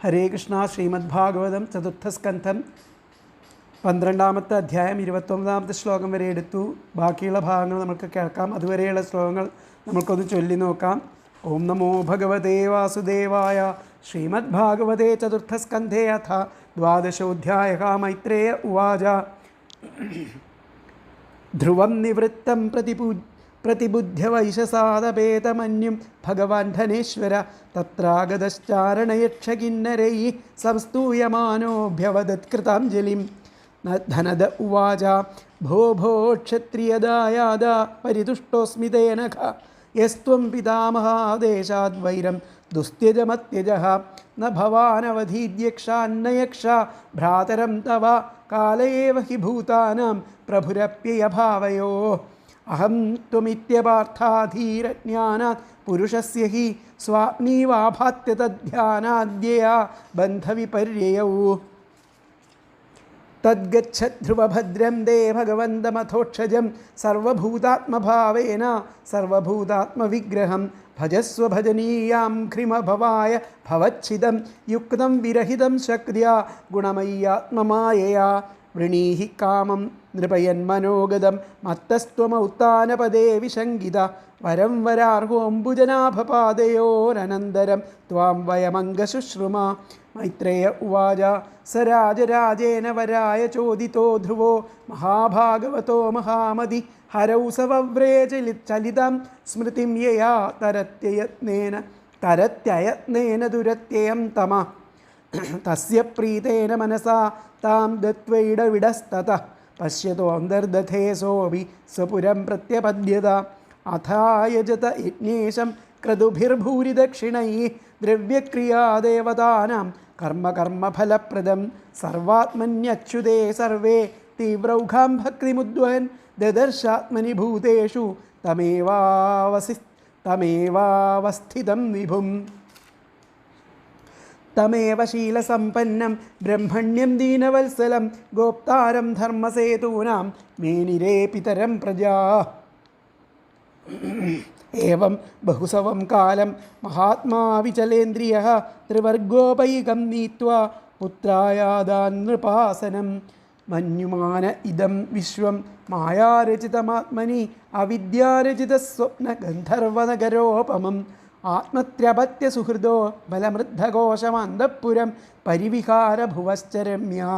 ഹരേ കൃഷ്ണ. ശ്രീമദ്ഭാഗവതം ചതുർത്ഥസ്കന്ധം 12-ാമത്തെ അധ്യായം 29-ാമത്തെ ശ്ലോകം വരെ എടുത്തു. ബാക്കിയുള്ള ഭാഗങ്ങൾ നമുക്ക് കേൾക്കാം. അതുവരെയുള്ള ശ്ലോകങ്ങൾ നമുക്കൊന്ന് ചൊല്ലി നോക്കാം. ഓം നമോ ഭഗവതേ വാസുദേവായ. ശ്രീമദ്ഭാഗവതേ ചതുർത്ഥസ്കന്ധേ അഥ 12-ഓധ്യായഃ. മൈത്രേയ ഉവാച. ധ്രുവം നിവൃത്തം പ്രതിബുദ്ധ്യവൈശസാദപേതമന്യും ഭഗവാൻ ധനേശ്വര തത്രാഗതശ്ചാരണയക്ഷകിന്നരൈ സംസ്തൂയമാനോഭ്യവദത്കൃതാഞ്ജലിം. ധനദ ഉവാച. ഭോ ഭോ ക്ഷത്രിയദായാദ പരിതുഷ്ടോസ്മി തേന യസ്ത്വം പിതാമഹാദേശാദ്വൈരം ദുസ്ത്യജമത്യജഃ ന ഭവാനവധീദ്യക്ഷാന്നയക്ഷ ഭ്രാതരം തവ കാലയേവ ഹി ഭൂതാനാം പ്രഭുരപ്യയഭാവയോ. അഹം ത്വമിത്യപാർത്ഥാധീരജ്ഞാനാത് പുരുഷസ്യ ഹി സ്വാഗ്നീവാഭാത്യ തദ്ധ്യാനാദ്യയാ ബന്ധവിപര്യയൗ. തദ്ഗച്ഛധ്രുവഭദ്രം ദേ ഭഗവന്തമഥോക്ഷജം സർവഭൂതാത്മഭാവേന സർവഭൂതാത്മവിഗ്രഹം ഭജസ്വ ഭജനീയാം ഘ്രിമഭവായ ഭവച്ഛിദം യുക്തം വിരഹിതം ശക്തിയാ ഗുണമയ്യാത്മമായയാ. വൃണീഹി കാമം നൃപയന്മനോഗതം മത്തസ്ത്വമൗത്താനപദേ വിശങ്കിത വരം വരാർഹോऽംബുജനാഭപാദയോരനന്തരം ത്വാം വയമംഗശുശ്രുമ. മൈത്രേയ ഉവാച. സ രാജരാജേന വരായ ചോദിതോ ധ്രുവോ മഹാഭാഗവതോ മഹാമതി ഹരൗ സവവ്രേ ചലിതം സ്മൃതിം യയാ തരത്യയത്നേന ദുരത്യയം തമ. തസ്യ പ്രീതേന മനസാ താം ദത്വൈഡവിടസ്തതഃ പശ്യതോ അന്തർദധേ സോऽപി സ്വപുരം പ്രത്യപദ്യത. അഥായജത യജ്ഞേശം ക്രതുഭിർഭൂരിദക്ഷിണൈഃ ദ്രവ്യക്രിയാദേവതാനാം കർമ്മഫലപ്രദം. സർവാത്മന്യച്യുതേ സർവേ തീവ്രൗഘാം ഭക്തിമുദ്വഹൻ ദദർശാത്മനി ഭൂതേഷു തമേവാവസ്ഥിതം വിഭും. തമേവ ശീലസമ്പന്നം ബ്രഹ്മണ്യം ദീനവത്സലം ഗോപ്താരം ധർമ്മസേതൂനാം മേനിരേ പിതരം പ്രജാ. ഏവം ബഹുസവം കാലം മഹാത്മാ വിചലേന്ദ്രിയഃ ത്രിവർഗോപൈകം നീത്വാ പുത്രായാദാൻ നൃപാസനം. മന്യുമാന ഇദം വിശ്വം മായാരചിതമാത്മനി അവിദ്യാരചിതസ്വപ്ന ഗന്ധർവനഗരോപമം. ആത്മത്രപത്യ സുഹൃദോ ബലമൃദ്ധഘോഷമന്തഃപുരം പരിവിഹാരഭുവശ്ചരമ്യാ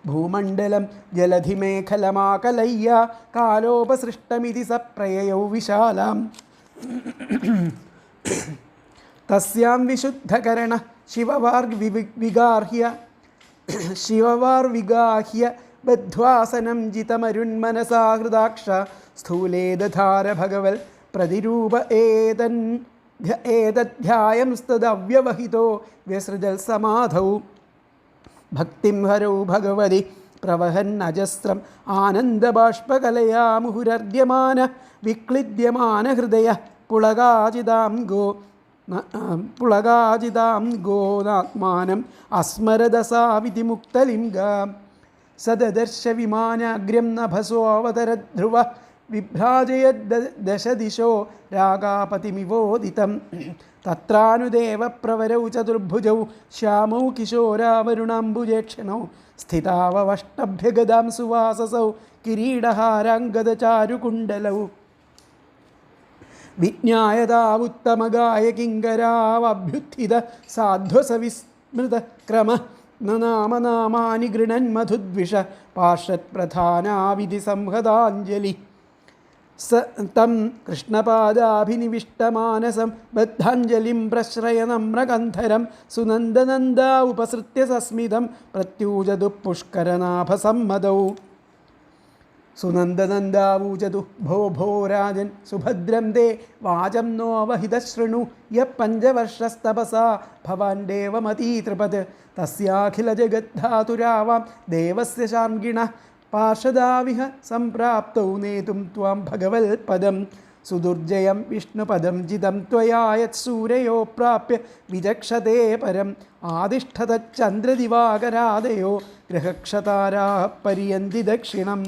ഭൂമണ്ഡലം ജലധിമേഖലമാകലയ്യ കാലോപസൃഷ്ടമിതി സപ്രയയൗ വിശാലാം. തസ്യാം വിശുദ്ധകരണ ശിവവാർവിഗാഹ്യ ബദ്ധ്വാസനം ജിതമരുന്മനസാ ഹൃദാക്ഷ സ്ഥൂലേ ദധാര ഭഗവൽ പ്രതിരൂപ ഏതധ്യായംസ്തദവ്യവഹിതോ വ്യസൃജൽ സമാധൗ. ഭക്തിം ഹരൗ ഭഗവതി പ്രവഹന്നജസ്രം ആനന്ദബാഷ്പകലയാ മുഹുരർദ്യമാന വിക്ലിദ്യമാന ഹൃദയ പുളകാജിതാം ഗോനാത്മാനം അസ്മരദസാവിധി മുക്തലിംഗാം. സദദർശ വിമാനാഗ്ര്യം നഭസോവതരധ്രുവ വിഭ്രാജയദ്ദശദിശോ രാഗാപതിമിവോദിതം. തത്രാനുദേവ പ്രവരൗ ചതുർഭുജൗ ശ്യാമൗ കിശോരാവരുണാംബുജേക്ഷണൗ സ്ഥിതാവഷ്ടഭ്യഗദാം സുവാസസൗ കിരീടഹാരാംഗദചാരുകുണ്ടലൗ. വിജ്ഞായതാവുത്തമഗായ കിങ്കരാവഭ്യുത്ഥിത സാധ്വസവിസ്മൃത ക്രമ നാമനാമാനി ഗൃണൻ മധുദ്വിഷ പാർഷത്പ്രധാനാവിധി സംഹതാഞ്ജലി. സ തം കൃഷ്ണപാദാഭിനിവിഷ്ടമാനസം ബദ്ധാഞ്ജലിം പ്രശ്രയനമ്രകന്ധരം സുനന്ദനന്ദാ ഉപസൃത്യ സസ്മിതം പ്രത്യൂജതു പുഷ്കരനാഭസമ്മതൗ. സുനന്ദനന്ദാവൂജതു ഭോ ഭോ രാജൻ സുഭദ്രം ദേ വാചം നോവഹിതശൃണു യഃ പഞ്ചവർഷസ്തപസാ ഭവാൻ ദേവമതീതൃപത് തസ്യാഖിലജഗദ്ധാതുരാവാം ദേവസ്യ ശാർഗിണഃ പാർഷദാവിഹ സംപ്രാപ്തൗ നേതും ത്വാം ഭഗവൽപദം. സുദുർജയം വിഷ്ണുപദം ജിതം ത്വയായത്സൂരയോ പ്രാപ്യ വിചക്ഷതേ പരം ആദിഷ്ഠതചന്ദ്രദിവാകരാദയോ ഗൃഹക്ഷതാരാः പരിയന്തി ദക്ഷിണം.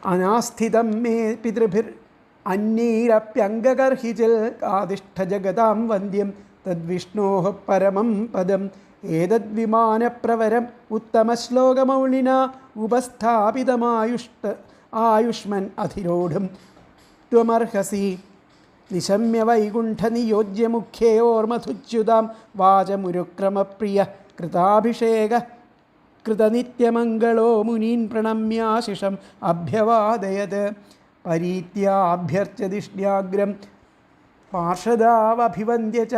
അനാസ്ഥിതം മേ പിതൃഭിർ അന്യൈരപ്യംഗകർഹിചിൽ ആദിഷ്ഠ ജഗതാം വന്ദ്യം തദ്വിഷ്ണോഃ പരമം പദം ഏതദ്വിമാനപ്രവരം ഉത്തമശ്ലോകമൗളിന ആയുഷ്മൻ അധിരോഢും ത്വമർഹസി നിശമ്യ വൈകുണ്ഠനിയോജ്യ മുഖ്യയോർമധുച്യുതാം വാചമുരുക്രമപ്രിയ കൃതാഭിഷേക കൃതനിത്യമംഗളോ മുനീൻ പ്രണമ്യാശിഷം അഭ്യവാദയത് പരീത്യാഭ്യർച്ച്യദിഷ്ട്യാഗ്രം പാർഷദാവഭിവന്ദ്യ ച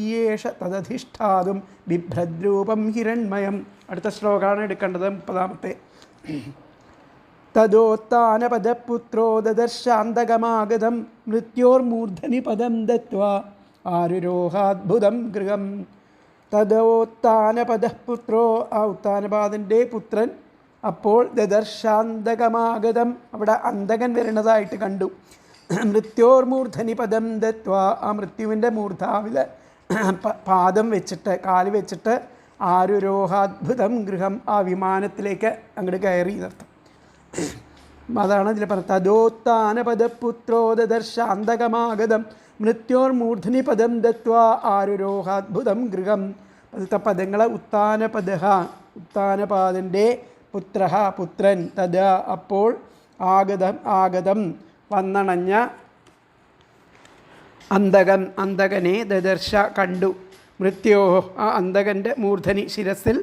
യേഷ തദധിഷ്ഠാതും ബിഭ്രദ്രൂപം ഹിരൺമയം. അടുത്ത ശ്ലോകമാണ് എടുക്കേണ്ടത്, 30-ാമത്തെ. തദോത്ഥാനപദപുത്രോ ദദർശാന്തകമാഗതം മൃത്യോർമൂർധനി പദം ദത്വാ ആരുരോഹാദ്ഭുതം ഗൃഹം. തദോത്ഥാനപദപുത്രോ, ആ ഉത്ഥാനപാദൻ്റെ പുത്രൻ അപ്പോൾ ദദർശാന്തകമാഗതം, അവിടെ അന്തകൻ വരുന്നതായിട്ട് കണ്ടു. മൃത്യോർമൂർധനി പദം ദത്വാ, ആ മൃത്യുവിൻ്റെ മൂർധാവിൽ പാദം വെച്ചിട്ട്, കാല് വെച്ചിട്ട് ആരുരോഹാദ്ഭുതം ഗൃഹം, ആ വിമാനത്തിലേക്ക് അങ്ങോട്ട് കയറി എന്നർത്ഥം. അതാണ് ഇതിൽ പറഞ്ഞത്. തദോത്ഥാനപദപുത്രോ ദദർശാന്തകമാഗതം മൃത്യോർമൂർധനി പദം ദത്വാ ആരുരോഹാദ്ഭുതം ഗൃഹം. അതിലത്തെ പദങ്ങൾ ഉത്ഥാനപദ, ഉത്ഥാനപാദൻ്റെ പുത്ര, പുത്രൻ, തദ അപ്പോൾ, ആഗതം വന്നണഞ്ഞ, അന്തകൻ അന്തകനെ ദദർശ കണ്ടു, മൃത്യോ ആ അന്തകൻ്റെ മൂർധനി ശിരസിൽ,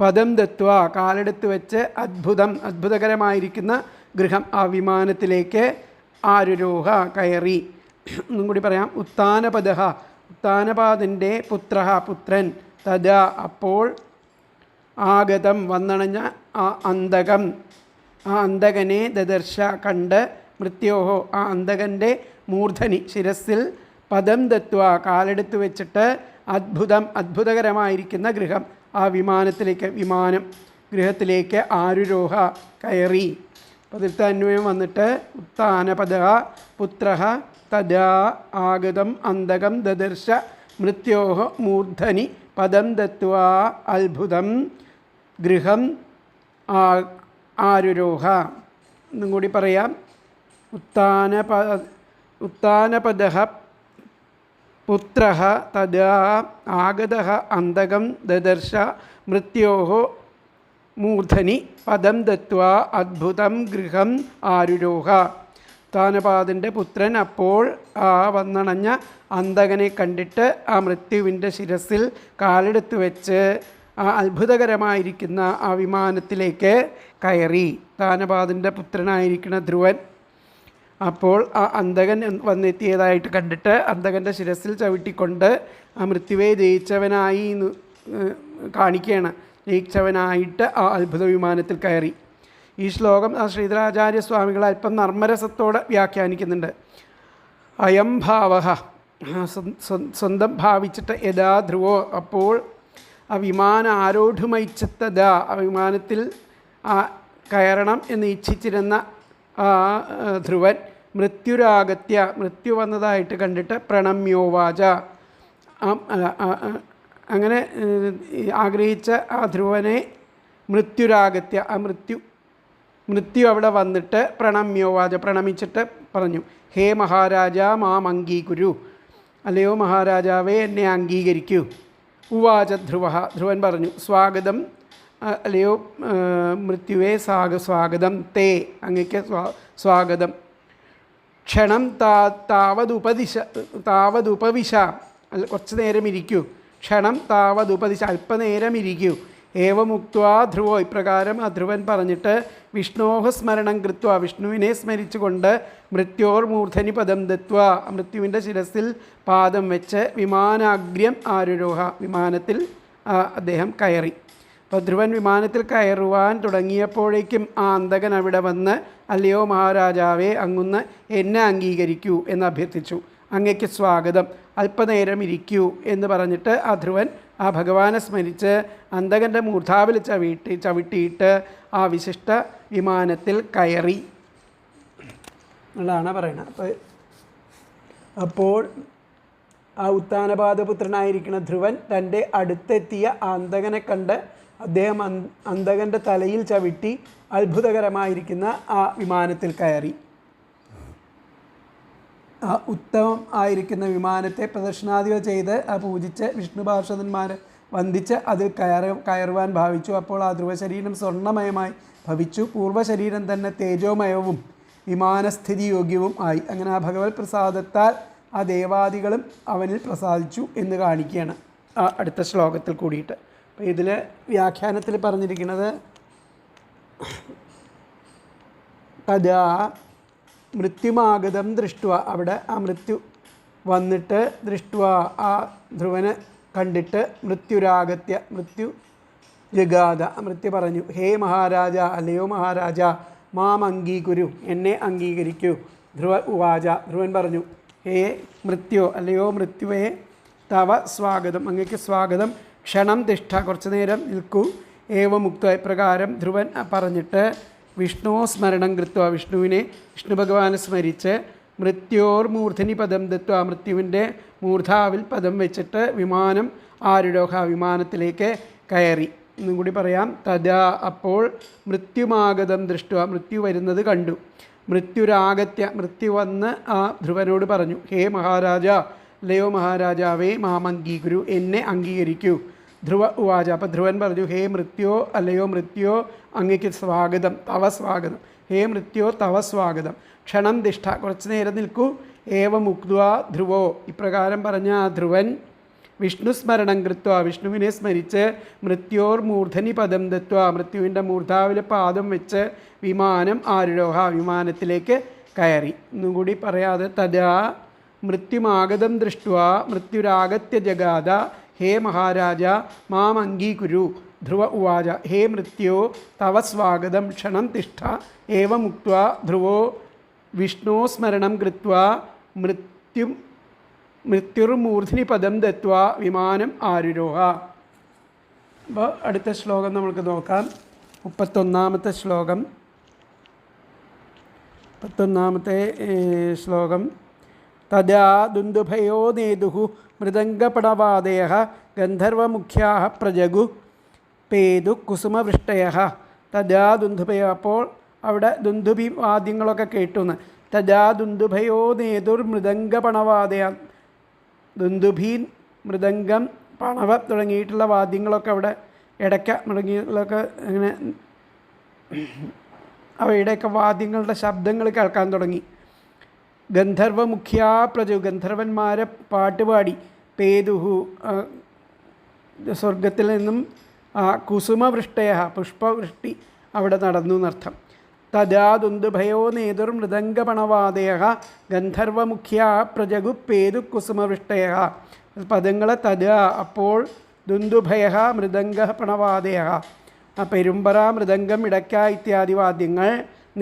പദം ദത്വ കാലെടുത്ത് വെച്ച്, അത്ഭുതകരമായിരിക്കുന്ന ഗൃഹം ആ വിമാനത്തിലേക്ക് ആരുരോഹ കയറി. ഒന്നും കൂടി പറയാം. ഉത്ഥാനപദ ഉത്ഥാനപാദൻ്റെ പുത്ര പുത്രൻ, തദ അപ്പോൾ, ആഗതം വന്നണഞ്ഞ ആ അന്തകം ആ അന്തകനെ ദദർശ കണ്ട്, മൃത്യോഹോ ആ അന്തകൻ്റെ മൂർധനി ശിരസിൽ, പദം ദത്വ കാലെടുത്ത് വെച്ചിട്ട്, അത്ഭുതകരമായിരിക്കുന്ന ഗൃഹം ആ വിമാനത്തിലേക്ക്, ഗൃഹത്തിലേക്ക് ആരുരോഹ കയറി. പതിർത്ത അന്വയം വന്നിട്ട് ഉത്ഥാനപദ പുത്ര തദാ ആഗതം അന്തകം ദദർശ മൃത്യോഹ മൂർധനി പദം ദത്വാ അത്ഭുതം ഗൃഹം ആരുരോഹ. എന്നും കൂടി പറയാം. ഉത്ഥാനപദ പുത്ര തദാ ആഗത അന്തകം ദദർശ മൃത്യോഹ മൂർധനി പദം ദത്വാ അദ്ഭുതം ഗൃഹം ആരുരോഹ. ഉത്ഥാനപാദൻ്റെ പുത്രൻ അപ്പോൾ ആ വന്നണഞ്ഞ അന്തകനെ കണ്ടിട്ട് ആ മൃത്യുവിൻ്റെ ശിരസിൽ കാലെടുത്ത് വെച്ച് ആ അത്ഭുതകരമായിരിക്കുന്ന ആ വിമാനത്തിലേക്ക് കയറി. ഉത്ഥാനപാദൻ്റെ പുത്രനായിരിക്കുന്ന ധ്രുവൻ അപ്പോൾ ആ അന്തകൻ വന്നെത്തിയതായിട്ട് കണ്ടിട്ട് അന്തകൻ്റെ ശിരസിൽ ചവിട്ടിക്കൊണ്ട് ആ മൃത്യുവെ ജയിച്ചവനായി കാണിക്കുകയാണ്. ജയിച്ചവനായിട്ട് ആ അത്ഭുത വിമാനത്തിൽ കയറി. ഈ ശ്ലോകം ആ ശ്രീധരാചാര്യസ്വാമികൾ അല്പം നർമ്മരസത്തോടെ വ്യാഖ്യാനിക്കുന്നുണ്ട്. അയം ഭാവ, സ്വന്തം ഭാവിച്ചിട്ട് യഥാ ധ്രുവോ അപ്പോൾ ആ വിമാനം ആരോഢുമയിച്ചത്തത, ആ വിമാനത്തിൽ കയറണം എന്ന് ഇച്ഛിച്ചിരുന്ന ആ ധ്രുവൻ മൃത്യുരാഗത്യ മൃത്യു വന്നതായിട്ട് കണ്ടിട്ട് പ്രണമ്യോവാച, അങ്ങനെ ആഗ്രഹിച്ച ആ ധ്രുവനെ മൃത്യുരാഗത്യ ആ മൃത്യു അവിടെ വന്നിട്ട് പ്രണമ്യോവാച പ്രണമിച്ചിട്ട് പറഞ്ഞു, ഹേ മഹാരാജ മാം അംഗീകുരു, അല്ലയോ മഹാരാജാവേ എന്നെ അംഗീകരിക്കൂ. ഉവാച ധ്രുവൻ പറഞ്ഞു, സ്വാഗതം അല്ലയോ മൃത്യുവേ സ്വാഗതം, തേ അങ്ങയ്ക്ക് സ്വാഗതം. ക്ഷണം താവതുപവിശ കുറച്ച് നേരം ഇരിക്കൂ. ക്ഷണം താവതുപദിശ അല്പനേരം ഇരിക്കൂ. ഏവമുക്ത്വാ ധ്രുവോ ഇപ്രകാരം ആ ധ്രുവൻ പറഞ്ഞിട്ട് വിഷ്ണോഹ സ്മരണം കൃത്വ വിഷ്ണുവിനെ സ്മരിച്ചുകൊണ്ട് മൃത്യോർമൂർധനി പദം ദത്വ മൃത്യുവിൻ്റെ ശിരസിൽ പാദം വെച്ച് വിമാനാഗ്ര്യം ആരുരോഹ വിമാനത്തിൽ അദ്ദേഹം കയറി. അപ്പോൾ ധ്രുവൻ വിമാനത്തിൽ കയറുവാൻ തുടങ്ങിയപ്പോഴേക്കും ആ അന്തകൻ അവിടെ വന്ന്, അല്ലയോ മഹാരാജാവേ അങ്ങൊന്ന് എന്നെ അംഗീകരിക്കൂ എന്ന് അഭ്യർത്ഥിച്ചു. അങ്ങയ്ക്ക് സ്വാഗതം, അല്പനേരം ഇരിക്കൂ എന്ന് പറഞ്ഞിട്ട് ആ ധ്രുവൻ ആ ഭഗവാനെ സ്മരിച്ച് അന്തകൻ്റെ മൂർധാവിൽ ചവിട്ടിയിട്ട് ആ വിശിഷ്ട വിമാനത്തിൽ കയറി എന്നുള്ളതാണ് പറയുന്നത്. അപ്പോൾ ആ ഉത്ഥാനപാദപുത്രനായിരിക്കുന്ന ധ്രുവൻ തൻ്റെ അടുത്തെത്തിയ ആ അന്തകനെ കണ്ട് അദ്ദേഹം അന്തകൻ്റെ തലയിൽ ചവിട്ടി അത്ഭുതകരമായിരിക്കുന്ന ആ വിമാനത്തിൽ കയറി. ഉത്തമം ആയിരിക്കുന്ന വിമാനത്തെ പ്രദക്ഷിണാദികൾ ചെയ്ത് പൂജിച്ച് വിഷ്ണു പാർഷദന്മാർ വന്ദിച്ച് അതിൽ കയറുവാൻ ഭാവിച്ചു. അപ്പോൾ ആ ധ്രുവശരീരം സ്വർണ്ണമയമായി ഭവിച്ചു. പൂർവ്വശരീരം തന്നെ തേജോമയവും വിമാനസ്ഥിതിയോഗ്യവും ആയി. അങ്ങനെ ആ ഭഗവത് പ്രസാദത്താൽ ആ ദേവാദികളും അവനിൽ പ്രസാദിച്ചു എന്ന് കാണിക്കുകയാണ് അടുത്ത ശ്ലോകത്തിൽ കൂടിയിട്ട്. അപ്പോൾ ഇതിൽ വ്യാഖ്യാനത്തിൽ പറഞ്ഞിരിക്കുന്നത് തഥാ മൃത്യുമാഗതം ദൃഷ്ടുവ, അവിടെ ആ മൃത്യു വന്നിട്ട് ദൃഷ്ടുവ ആ ധ്രുവനെ കണ്ടിട്ട് മൃത്യുരാഗത്യ മൃത്യു ജഗാത മൃത്യു പറഞ്ഞു, ഹേ മഹാരാജ, അല്ലയോ മഹാരാജ, മാം അംഗീകുരു, എന്നെ അംഗീകരിക്കൂ. ധ്രുവ ഉവാച, ധ്രുവൻ പറഞ്ഞു, ഹേ മൃത്യോ, അല്ലയോ മൃത്യുവേ, തവ സ്വാഗതം, അങ്ങേക്ക് സ്വാഗതം. ക്ഷണം തിഷ്ഠ, കുറച്ചു നേരം നിൽക്കൂ. ഏവമുക്ത, ഇപ്രകാരം ധ്രുവൻ പറഞ്ഞിട്ട് വിഷ്ണു സ്മരണം കൃത്വ, വിഷ്ണു ഭഗവാനെ സ്മരിച്ച് മൃത്യോർ മൂർധനി പദം ദത്വ, മൃത്യുവിൻ്റെ മൂർധാവിൽ പദം വെച്ചിട്ട് വിമാനം ആരുരോഹ, വിമാനത്തിലേക്ക് കയറി. എന്നും കൂടി പറയാം. തഥാ അപ്പോൾ മൃത്യുമാഗതം ദൃഷ്ട, മൃത്യു വരുന്നത് കണ്ടു. മൃത്യുരാഗത്യ, മൃത്യു വന്ന് ആ ധ്രുവനോട് പറഞ്ഞു, ഹേ മഹാരാജ, ലയോ മഹാരാജാവേ, മാമംഗീകുരു, എന്നെ അംഗീകരിക്കൂ. ധ്രുവ ഉവാച, അപ്പം ധ്രുവൻ പറഞ്ഞു, ഹേ മൃത്യോ, അല്ലയോ മൃത്യോ, അങ്ങയ്ക്ക് സ്വാഗതം, തവ സ്വാഗതം. ഹേ മൃത്യോ, തവ സ്വാഗതം. ക്ഷണം തിഷ്ഠ, കുറച്ചു നേരം നിൽക്കൂ. ഏവമുക്ത ധ്രുവോ, ഇപ്രകാരം പറഞ്ഞ ആ ധ്രുവൻ വിഷ്ണു സ്മരണം കൃത്വ, വിഷ്ണുവിനെ സ്മരിച്ച് മൃത്യോർ മൂർധനി പദം ദത്വ, മൃത്യുവിൻ്റെ മൂർധാവിലെ പാദം വെച്ച് വിമാനം ആരുരോഹ, വിമാനത്തിലേക്ക് കയറി. ഒന്നും കൂടി പറയാതെ തഥാ മൃത്യുമാഗതം ദൃഷ്ട്വ മൃത്യുരാഗത്യ ജഗാത, ഹേ മഹാരാജ, മാം അംഗീകുരു. ധ്രുവ ഉവാച, ഹേ മൃത്യോ, തവ സ്വാഗതം. ക്ഷണം തിഷ്ഠ. ഏവമുക്ത ധ്രുവോ വിഷ്ണോ സ്മരണം കൃത്വ മൃത്യുർമൂർധിനി പദം ദത്വ വിമാനം ആരുരോഹ. അപ്പോൾ അടുത്ത ശ്ലോകം നമുക്ക് നോക്കാം. 31-ാമത്തെ ശ്ലോകം. 31-ാമത്തെ ശ്ലോകം. തഥാ ദുന്ദുഭയോ നേതുഹു മൃദംഗപണവാദയ ഗന്ധർവമുഖ്യാ പ്രജഗു പേതു കുസുമവൃഷ്ടയ. തഥാ ദുന്ദുഭയോ, അപ്പോൾ അവിടെ ദുന്ദുഭി വാദ്യങ്ങളൊക്കെ കേട്ടുന്ന്. തഥാ ദുന്ദുഭയോ നേതുർ മൃദംഗപണവാദയ, ദുന്ദുഭി, മൃദംഗം, പണവ തുടങ്ങിയിട്ടുള്ള വാദ്യങ്ങളൊക്കെ അവിടെ ഇടയ്ക്ക തുടങ്ങിയിട്ടുള്ളതൊക്കെ അങ്ങനെ അവയുടെയൊക്കെ വാദ്യങ്ങളുടെ ശബ്ദങ്ങൾ കേൾക്കാൻ തുടങ്ങി. ഗന്ധർവമുഖ്യാ പ്രജു, ഗന്ധർവന്മാരെ പാട്ടുപാടി. പേതുഹു, സ്വർഗത്തിൽ നിന്നും കുസുമവൃഷ്ടയ, പുഷ്പവൃഷ്ടി അവിടെ നടന്നു എന്നർത്ഥം. തഥാ ദുന്ദുഭയോ നേതുർ മൃദംഗപണവാദയ ഗന്ധർവമുഖ്യാ പ്രജഗു പേതു കുസുമവൃഷ്ടയ. പദങ്ങളെ തഥാ അപ്പോൾ, ദുന്ദുഭയ മൃദംഗപണവാദയ പെരുമ്പറ, മൃദംഗം, ഇടയ്ക്ക ഇത്യാദി വാദ്യങ്ങൾ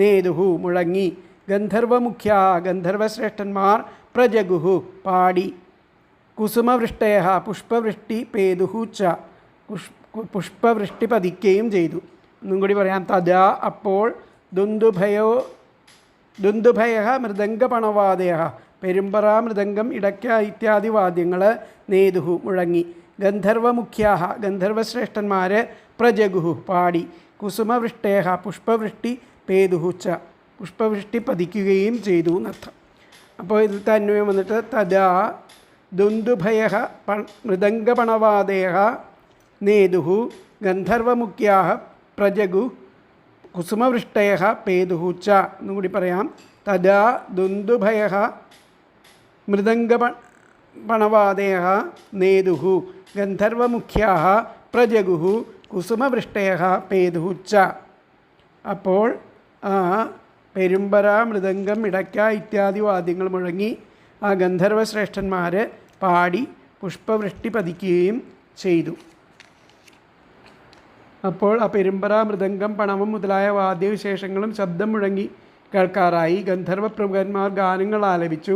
നേതുഹു മുഴങ്ങി. ഗന്ധർവമുഖ്യ ഗന്ധർവശ്രേഷ്ഠന്മാർ പ്രജഗുഹു പാടി. കുസുമവൃഷ്ടയ പുഷ്പവൃഷ്ടി പേതുഹു ച പുഷ്പവൃഷ്ടി പതിക്കുകയും ചെയ്തു. ഒന്നും കൂടി പറയാം. തഥാ അപ്പോൾ ദുന്ദുഭയ മൃദംഗപണവാദയ പെരുമ്പറ, മൃദംഗം, ഇടയ്ക്ക ഇത്യാദി വാദ്യങ്ങൾ നേതുഹു മുഴങ്ങി. ഗന്ധർവമുഖ്യ ഗന്ധർവശ്രേഷ്ഠന്മാർ പ്രജഗുഹു പാടി. കുസുമവൃഷ്ടയ പുഷ്പവൃഷ്ടി പേതുഹു ച പുഷ്പവൃഷ്ടി പതിക്കുകയും ചെയ്തു എന്നർത്ഥം. അപ്പോൾ ഇതിലത്തെ അന്വയം വന്നിട്ട് തഥാ ദുന്ദുഭയ മൃദംഗപണവാദയ നേതുഹു ഗന്ധർവമുഖ്യാ പ്രജഗു കുസുമവൃഷ്ടയ പേതുഹു ച. എന്നും കൂടി പറയാം. തഥാ ദുന്ദുഭയ മൃദംഗപണവാദയ നേതുഹു ഗന്ധർവമുഖ്യാ പ്രജഗുഹു കുസുമവൃഷ്ടയ പേതുഹു ച. അപ്പോൾ പെരുമ്പറ, മൃദംഗം, ഇടയ്ക്ക ഇത്യാദി വാദ്യങ്ങൾ മുഴങ്ങി ആ ഗന്ധർവശ്രേഷ്ഠന്മാർ പാടി പുഷ്പവൃഷ്ടി പതിക്കുകയും ചെയ്തു. അപ്പോൾ ആ പെരുമ്പറ, മൃദംഗം, പണവം മുതലായ വാദ്യവിശേഷങ്ങളും ശബ്ദം മുഴങ്ങി കേൾക്കാറായി. ഗന്ധർവ പ്രമുഖന്മാർ ഗാനങ്ങൾ ആലപിച്ചു.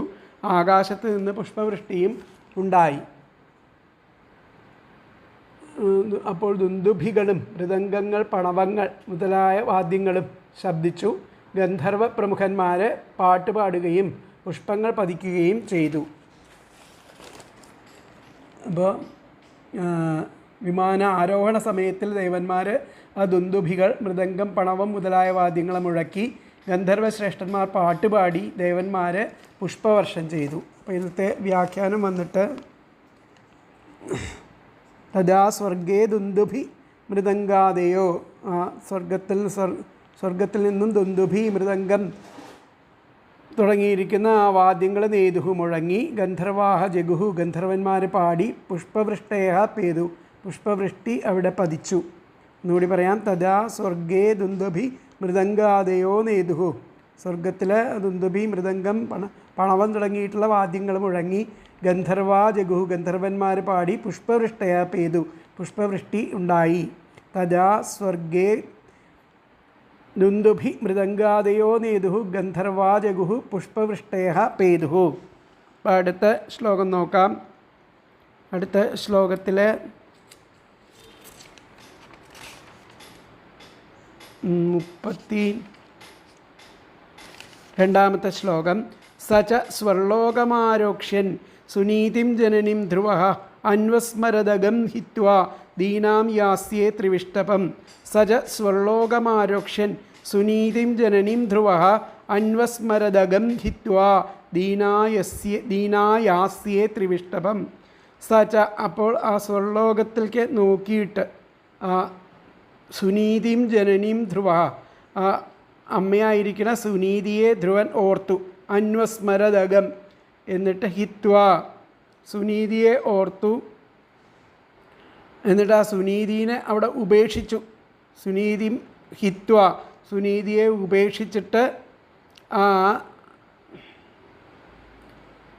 ആകാശത്ത് നിന്ന് പുഷ്പവൃഷ്ടിയും ഉണ്ടായി. അപ്പോൾ ദുന്ദുഭികളും മൃദംഗങ്ങൾ, പണവങ്ങൾ മുതലായ വാദ്യങ്ങളും ശബ്ദിച്ചു. ഗന്ധർവ പ്രമുഖന്മാർ പാട്ട് പാടുകയും പുഷ്പങ്ങൾ പതിക്കുകയും ചെയ്തു. അപ്പോൾ വിമാന ആരോഹണ സമയത്തിൽ ദേവന്മാർ ആ ദുന്ദുഭികൾ, മൃദംഗം, പണവം മുതലായ വാദ്യങ്ങളെ മുഴക്കി ഗന്ധർവശ്രേഷ്ഠന്മാർ പാട്ടുപാടി ദേവന്മാരെ പുഷ്പവർഷം ചെയ്തു. അപ്പോൾ ഇതിലത്തെ വ്യാഖ്യാനം വന്നിട്ട് തഥാ സ്വർഗേ ദുന്ദുഭി മൃദംഗാദയോ, സ്വർഗത്തിൽ നിന്നും ദുന്ദുഭി മൃദംഗം തുടങ്ങിയിരിക്കുന്ന ആ വാദ്യങ്ങൾ നെയ്തുഹു മുഴങ്ങി. ഗന്ധർവാഹ ജഗുഹു ഗന്ധർവന്മാർ പാടി. പുഷ്പവൃഷ്ടേഹ പേതു പുഷ്പവൃഷ്ടി അവിടെ പതിച്ചു. എന്നുകൂടി പറയാം. തഥാ സ്വർഗേ ദുന്ദുഭി മൃദംഗാദയോ നേതുഹു, സ്വർഗത്തിലെ ദുന്ദുഭി മൃദംഗം പണവം തുടങ്ങിയിട്ടുള്ള വാദ്യങ്ങൾ മുഴങ്ങി. ഗന്ധർവാ ജഗുഹു ഗന്ധർവന്മാർ പാടി. പുഷ്പവൃഷ്ടയ പേതു പുഷ്പവൃഷ്ടി ഉണ്ടായി. തഥാ സ്വർഗേ ദുന്ദുഭി മൃദംഗാദയോ നേതുഹു ഗന്ധർവാ ജഗുഹു പുഷ്പവൃഷ്ടയ പേതുഹു. അപ്പോൾ അടുത്ത ശ്ലോകം നോക്കാം. അടുത്ത ശ്ലോകത്തിലെ 32ാമത്തെ ശ്ലോകം. സച സ്വർലോകമാരോക്ഷ്യൻ സുനീതിം ജനനിം ധ്രുവഃ അന്വസ്മരദഗം ഹിത്വാ ദീനാം യാസ്യേ ത്രിവിഷ്ടപം. സച സ്വർലോകമാരോക്ഷ്യൻ സുനീതിം ജനനിം ധ്രുവഃ അന്വസ്മരദഗം ഹിത്വാ ദീനായാസ്യേ ത്രിവിഷ്ടപം. സച അപ്പോൾ ആ സ്വർലോകത്തിലേക്ക് നോക്കിയിട്ട് സുനീതിം ജനനിം ധ്രുവഃ ആ അമ്മയായിരിക്കുന്ന സുനീതിയെ ധ്രുവൻ ഓർത്തു. അന്വസ്മരദഗം എന്നിട്ട് ഹിത്വാ സുനീതിയെ ഓർത്തു. എന്നിട്ട് ആ സുനീതിനെ അവിടെ ഉപേക്ഷിച്ചു. സുനീതി ഹിത്വാ സുനീതിയെ ഉപേക്ഷിച്ചിട്ട് ആ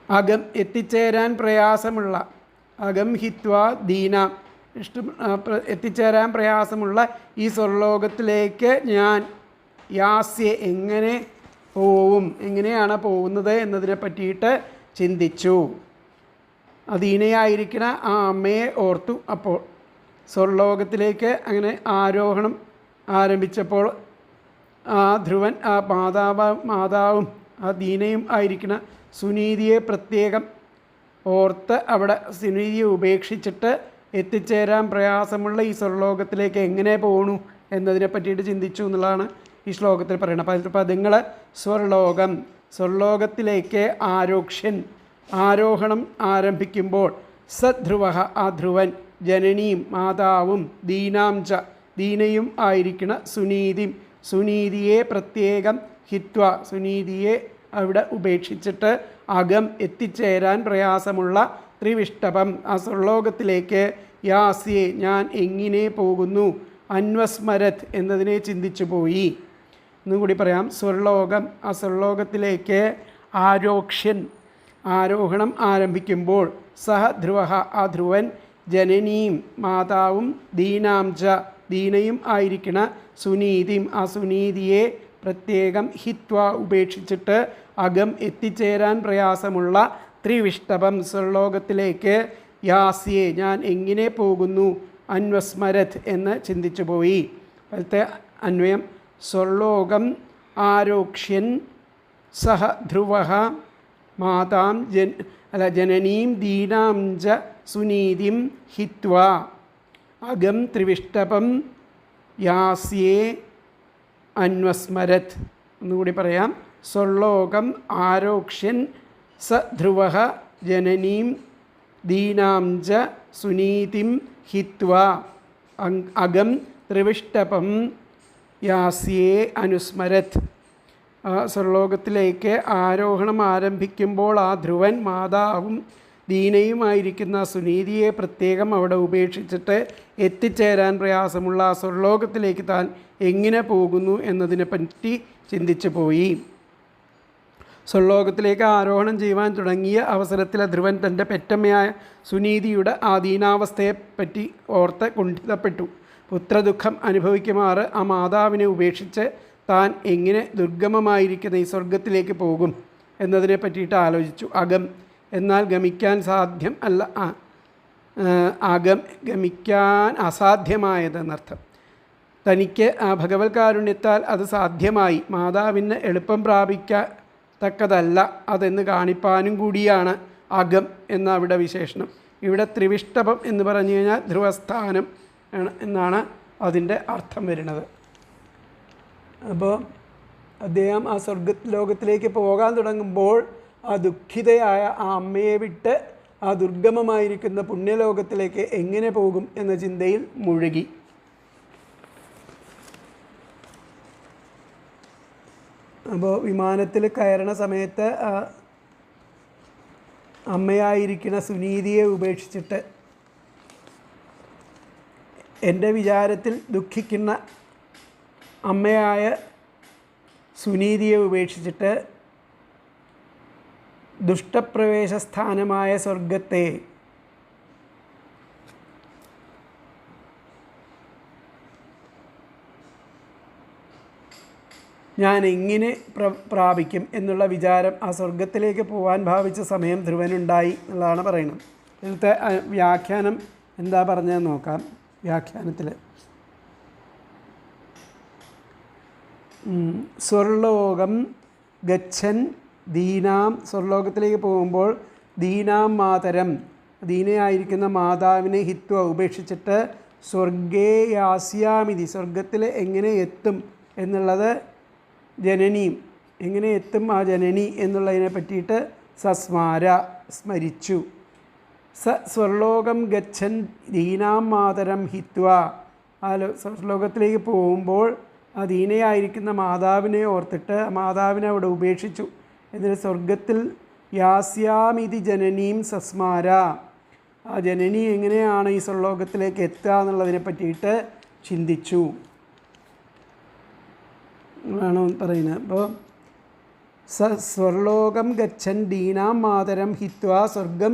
അകം എത്തിച്ചേരാൻ പ്രയാസമുള്ള അകം ഹിത്വാ ദീന എത്തിച്ചേരാൻ പ്രയാസമുള്ള ഈ സ്വർലോകത്തിലേക്ക് ഞാൻ യാസ്യെ എങ്ങനെ പോവും, എങ്ങനെയാണ് പോകുന്നത് എന്നതിനെ പറ്റിയിട്ട് ചിന്തിച്ചു. ദീനയായിരിക്കുന്ന ആ അമ്മയെ ഓർത്തു. അപ്പോൾ സ്വർലോകത്തിലേക്ക് അങ്ങനെ ആരോഹണം ആരംഭിച്ചപ്പോൾ ആ ധ്രുവൻ ആ മാതാവും ആ ദീനയും ആയിരിക്കുന്ന സുനീതിയെ പ്രത്യേകം ഓർത്ത് അവിടെ സുനീതിയെ ഉപേക്ഷിച്ചിട്ട് എത്തിച്ചേരാൻ പ്രയാസമുള്ള ഈ സ്വർലോകത്തിലേക്ക് എങ്ങനെ പോകണു എന്നതിനെ പറ്റിയിട്ട് ചിന്തിച്ചു എന്നുള്ളതാണ് ഈ ശ്ലോകത്തിൽ പറയുന്നത്. അപ്പോൾ പദങ്ങൾ സ്വർലോകം, സ്വർലോകത്തിലേക്ക് ആരോക്ഷ്യൻ ആരോഹണം ആരംഭിക്കുമ്പോൾ സധ്രുവ ആ ധ്രുവൻ ജനനിയും മാതാവും ദീനാം ച ദീനയും ആയിരിക്കുന്ന സുനീതിം സുനീതിയെ പ്രത്യേകം ഹിത്വ സുനീതിയെ അവിടെ ഉപേക്ഷിച്ചിട്ട് അകം എത്തിച്ചേരാൻ പ്രയാസമുള്ള ത്രിവിഷ്ടപം ആ സ്വർലോകത്തിലേക്ക് യാസ്യേ ഞാൻ എങ്ങനെ പോകുന്നു അന്വസ്മരത് എന്നതിനെ ചിന്തിച്ചു പോയി. എന്നും കൂടി പറയാം. സ്വർലോകം ആ സ്വർലോകത്തിലേക്ക് ആരോക്ഷ്യൻ ആരോഹണം ആരംഭിക്കുമ്പോൾ സഹ ധ്രുവ ആ ധ്രുവൻ ജനനീം മാതാവും ദീനാം ച ദീനയും ആയിരിക്കുന്ന സുനീതിം ആ സുനീതിയെ പ്രത്യേകം ഹിത്വ ഉപേക്ഷിച്ചിട്ട് അകം എത്തിച്ചേരാൻ പ്രയാസമുള്ള ത്രിവിഷ്ടപം സ്വർലോകത്തിലേക്ക് യാസ്യേ ഞാൻ എങ്ങനെ പോകുന്നു അന്വസ്മരത് എന്ന് ചിന്തിച്ചു പോയി. അതിലത്തെ അന്വയം സ്വർലോകം ആരോക്ഷ്യൻ സഹ ധ്രുവ മാതാം ജനനീം ദീനാം ച സുനീതിം ഹിത്വ അകം ത്രിവിഷ്ടപം യാസ്യേ അന്വസ്മരത്. ഒന്നുകൂടി പറയാം. സ്വർലോകം ആരോക്ഷ്യൻ സ ധ്രുവ ജനനീം ദീനാം ച സുനീതിം ഹിത്വ അകം ത്രിവിഷ്ടപം യാസ്യേ അനുസ്മരത്. സ്വർലോകത്തിലേക്ക് ആരോഹണം ആരംഭിക്കുമ്പോൾ ആ ധ്രുവൻ മാതാവും ദീനയുമായിരിക്കുന്ന സുനീതിയെ പ്രത്യേകം അവിടെ ഉപേക്ഷിച്ചിട്ട് എത്തിച്ചേരാൻ പ്രയാസമുള്ള ആ സ്വർലോകത്തിലേക്ക് താൻ എങ്ങനെ പോകുന്നു എന്നതിനെപ്പറ്റി ചിന്തിച്ചു പോയി. സ്വർലോകത്തിലേക്ക് ആരോഹണം ചെയ്യുവാൻ തുടങ്ങിയ അവസരത്തിൽ ധ്രുവൻ തൻ്റെ പെറ്റമ്മയായ സുനീതിയുടെ ആ ദീനാവസ്ഥയെപ്പറ്റി ഓർത്ത് കുണ്ഠിതപ്പെട്ടു. പുത്രദുഃഖം അനുഭവിക്കുമാറ് ആ മാതാവിനെ ഉപേക്ഷിച്ച് താൻ എങ്ങനെ ദുർഗമമായിരിക്കുന്ന ഈ സ്വർഗത്തിലേക്ക് പോകും എന്നതിനെ പറ്റിയിട്ട് ആലോചിച്ചു. അകം എന്നാൽ ഗമിക്കാൻ സാധ്യം അല്ല, ഗമിക്കാൻ അസാധ്യമായതെന്നർത്ഥം. തനിക്ക് ഭഗവത് കാരുണ്യത്താൽ അത് സാധ്യമായി, മാതാവിന് എളുപ്പം പ്രാപിക്കത്തക്കതല്ല അതെന്ന് കാണിപ്പാനും കൂടിയാണ് അകം എന്ന അവിടെ വിശേഷണം. ഇവിടെ ത്രിവിഷ്ടപം എന്ന് പറഞ്ഞു കഴിഞ്ഞാൽ ധ്രുവസ്ഥാനം എന്നാണ് അതിൻ്റെ അർത്ഥം വരുന്നത്. അപ്പോൾ അദ്ദേഹം ആ സ്വർഗലോകത്തിലേക്ക് പോകാൻ തുടങ്ങുമ്പോൾ ആ ദുഃഖിതയായ ആ അമ്മയെ വിട്ട് ആ ദുർഗമമായിരിക്കുന്ന പുണ്യലോകത്തിലേക്ക് എങ്ങനെ പോകും എന്ന ചിന്തയിൽ മുഴുകി. അപ്പോൾ വിമാനത്തിൽ കയറണ സമയത്ത് അമ്മയായിരിക്കുന്ന സുനീതിയെ ഉപേക്ഷിച്ചിട്ട് എൻ്റെ വിചാരത്തിൽ ദുഃഖിക്കുന്ന അമ്മയായ സുനീതിയെ ഉപേക്ഷിച്ചിട്ട് ദുഷ്ടപ്രവേശ സ്ഥാനമായ സ്വർഗത്തെ ഞാൻ എങ്ങനെ പ്രാപിക്കും എന്നുള്ള വിചാരം ആ സ്വർഗത്തിലേക്ക് പോകാൻ ഭാവിച്ച സമയം ധ്രുവനുണ്ടായി എന്നുള്ളതാണ് പറയുന്നത്. ഇതിലത്തെ വ്യാഖ്യാനം എന്താ പറഞ്ഞതെന്ന് നോക്കാം. വ്യാഖ്യാനത്തിൽ സ്വർലോകം ഗച്ഛൻ ദീനാം, സ്വർലോകത്തിലേക്ക് പോകുമ്പോൾ ദീനാം മാതരം, ദീനയായിരിക്കുന്ന മാതാവിനെ ഹിത്വ ഉപേക്ഷിച്ചിട്ട് സ്വർഗേ യാസ്യാമിതി, സ്വർഗത്തിൽ എങ്ങനെ എത്തും എന്നുള്ളത്, ജനനിയും എങ്ങനെ എത്തും ആ ജനനി എന്നുള്ളതിനെ പറ്റിയിട്ട് സസ്മാര സ്മരിച്ചു. സ്വർലോകം ഗച്ഛൻ ദീനാം മാതരം ഹിത്വ, ആ സ്വർലോകത്തിലേക്ക് പോകുമ്പോൾ ആ ദീനയായിരിക്കുന്ന മാതാവിനെ ഓർത്തിട്ട് മാതാവിനെ അവിടെ ഉപേക്ഷിച്ചു. എന്നിട്ട് സ്വർഗത്തിൽ യാസ്യാമിതി ജനനീം സസ്മാര, ആ ജനനി എങ്ങനെയാണ് ഈ സ്വർലോകത്തിലേക്ക് എത്തുക എന്നുള്ളതിനെ പറ്റിയിട്ട് ചിന്തിച്ചു ആണോ പറയുന്നത്. അപ്പോൾ സ്വർലോകം ഗച്ഛൻ ദീനാം മാതരം ഹിത്വ സ്വർഗം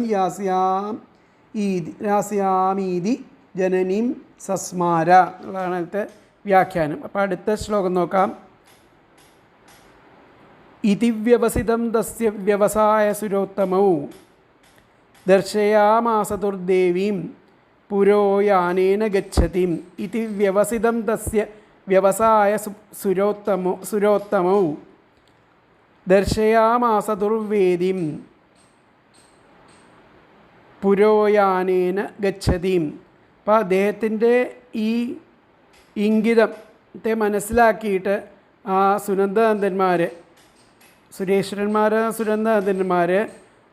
യാസ്യാമീതി ജനനീം സസ്മാര എന്നുള്ളതാണ് അടുത്ത വ്യാഖ്യാനം. അപ്പോൾ അടുത്ത ശ്ലോകം നോക്കാം. ഇതി വ്യവസിതം തസ്യ വ്യവസായ സുരോത്തമൗ ദർശയാമാസതുർദേവീം പുരോയാനേന ഗച്ഛതിം. ഇതി വ്യവസിതം തസ്യ വ്യവസായ സുരോത്തമൗ ദർശയാമാസതുർവേദീം പുരോയാനേന ഗച്ഛതിം. അപ്പോൾ അദ്ദേഹത്തിൻ്റെ ഈ ഇംഗിതത്തെ മനസ്സിലാക്കിയിട്ട് ആ സുനന്ദനന്ദന്മാർ, സുനന്ദനന്ദന്മാർ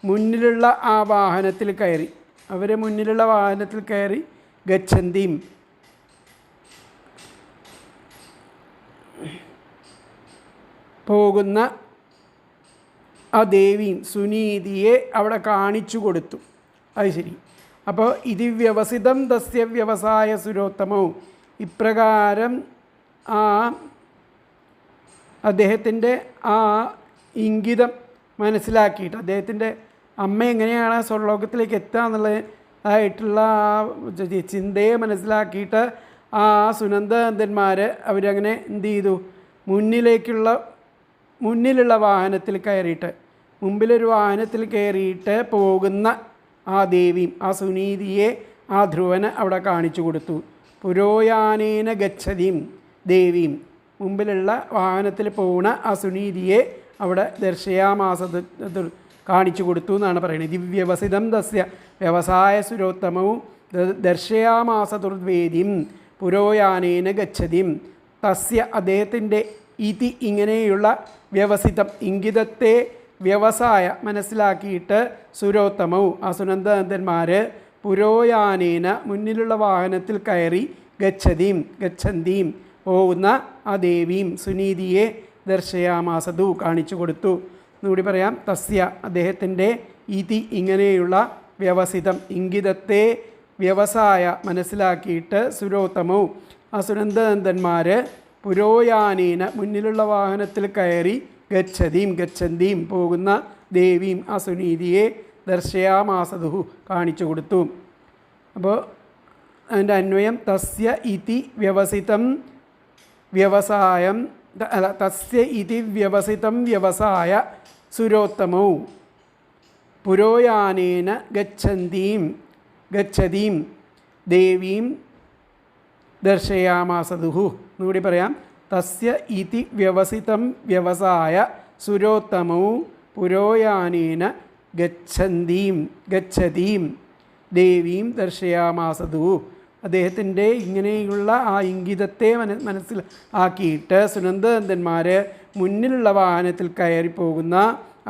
മുന്നിലുള്ള ആ വാഹനത്തിൽ കയറി, അവർ മുന്നിലുള്ള വാഹനത്തിൽ കയറി ഗച്ഛന്തിയും പോകുന്ന ആ ദേവിയും സുനീതിയെ അവിടെ കാണിച്ചു കൊടുത്തു. അത് ശരി. അപ്പോൾ ഇത് വ്യവസിതം തസ്യ വ്യവസായ സുരോത്തമവും, ഇപ്രകാരം ആ അദ്ദേഹത്തിൻ്റെ ആ ഇംഗിതം മനസ്സിലാക്കിയിട്ട്, അദ്ദേഹത്തിൻ്റെ അമ്മ എങ്ങനെയാണ് സ്വർലോകത്തിലേക്ക് എത്തുക എന്നുള്ളതായിട്ടുള്ള ആ ചിന്തയെ മനസ്സിലാക്കിയിട്ട് ആ സുനന്ദനന്ദന്മാർ അവരങ്ങനെ എന്ത് ചെയ്തു, മുന്നിലുള്ള വാഹനത്തിൽ കയറിയിട്ട്, മുമ്പിലൊരു വാഹനത്തിൽ കയറിയിട്ട് പോകുന്ന ആ ദേവിയും ആ സുനീതിയെ ആ ധ്രുവന് അവിടെ കാണിച്ചു കൊടുത്തു. പുരോയാനേന ഗച്ഛതിയും ദേവിയും, മുമ്പിലുള്ള വാഹനത്തിൽ പോകുന്ന ആ സുനീതിയെ അവിടെ ദർശയാമാസത് കാണിച്ചു കൊടുത്തു എന്നാണ് പറയുന്നത്. ദിവ്യവസിതം തസ്യ വ്യവസായ സുരോത്തമവും ദർശയാമാസതുർവേദിയും പുരോയാനേന ഗച്ഛതിയും. തസ്യ അദ്ദേഹത്തിൻ്റെ ഇതി ഇങ്ങനെയുള്ള വ്യവസിതം ഇംഗിതത്തെ വ്യവസായ മനസ്സിലാക്കിയിട്ട് സുരോത്തമവും ആ സുനന്ദനന്ദന്മാർ പുരോയാനേന മുന്നിലുള്ള വാഹനത്തിൽ കയറി ഗച്ഛന്തീം പോകുന്ന ആ ദേവിയും സുനീതിയെ ദർശയാമാസതു കാണിച്ചു കൊടുത്തു എന്നുകൂടി പറയാം. തസ്യ അദ്ദേഹത്തിൻ്റെ ഇതി ഇങ്ങനെയുള്ള വ്യവസിതം ഇംഗിതത്തെ വ്യവസായ മനസ്സിലാക്കിയിട്ട് സുരോത്തമവും ആ സുനന്ദനന്ദന്മാർ പുരോയാനേന മുന്നിലുള്ള വാഹനത്തിൽ കയറി ഗച്ഛന്തീം പോകുന്ന ദേവിയും ആ സുനീതിയെ ദർശയാമാസതു കാണിച്ചു കൊടുത്തു. അപ്പോൾ അതിൻ്റെ അന്വയം തസ്യ ഇതി വ്യവസിതം വ്യവസായം തസ്യ ഇതി വ്യവസിതം വ്യവസായ സുരോത്തമൗ പുരോയാനേന ഗച്ഛതീം ദേവീം ദർശയാമാസതുഹു എന്നുകൂടി പറയാം. തസ്യ ഇതി വ്യവസിതം വ്യവസായ സുരോത്തമൗ പുരോയാനേന ഗച്ഛതീം ദേവീം ദർശയാമാസതു. അദ്ദേഹത്തിൻ്റെ ഇങ്ങനെയുള്ള ആ ഇംഗിതത്തെ മനസ്സിലാക്കിയിട്ട് സുനന്ദനന്ദന്മാർ മുന്നിലുള്ള വാഹനത്തിൽ കയറിപ്പോകുന്ന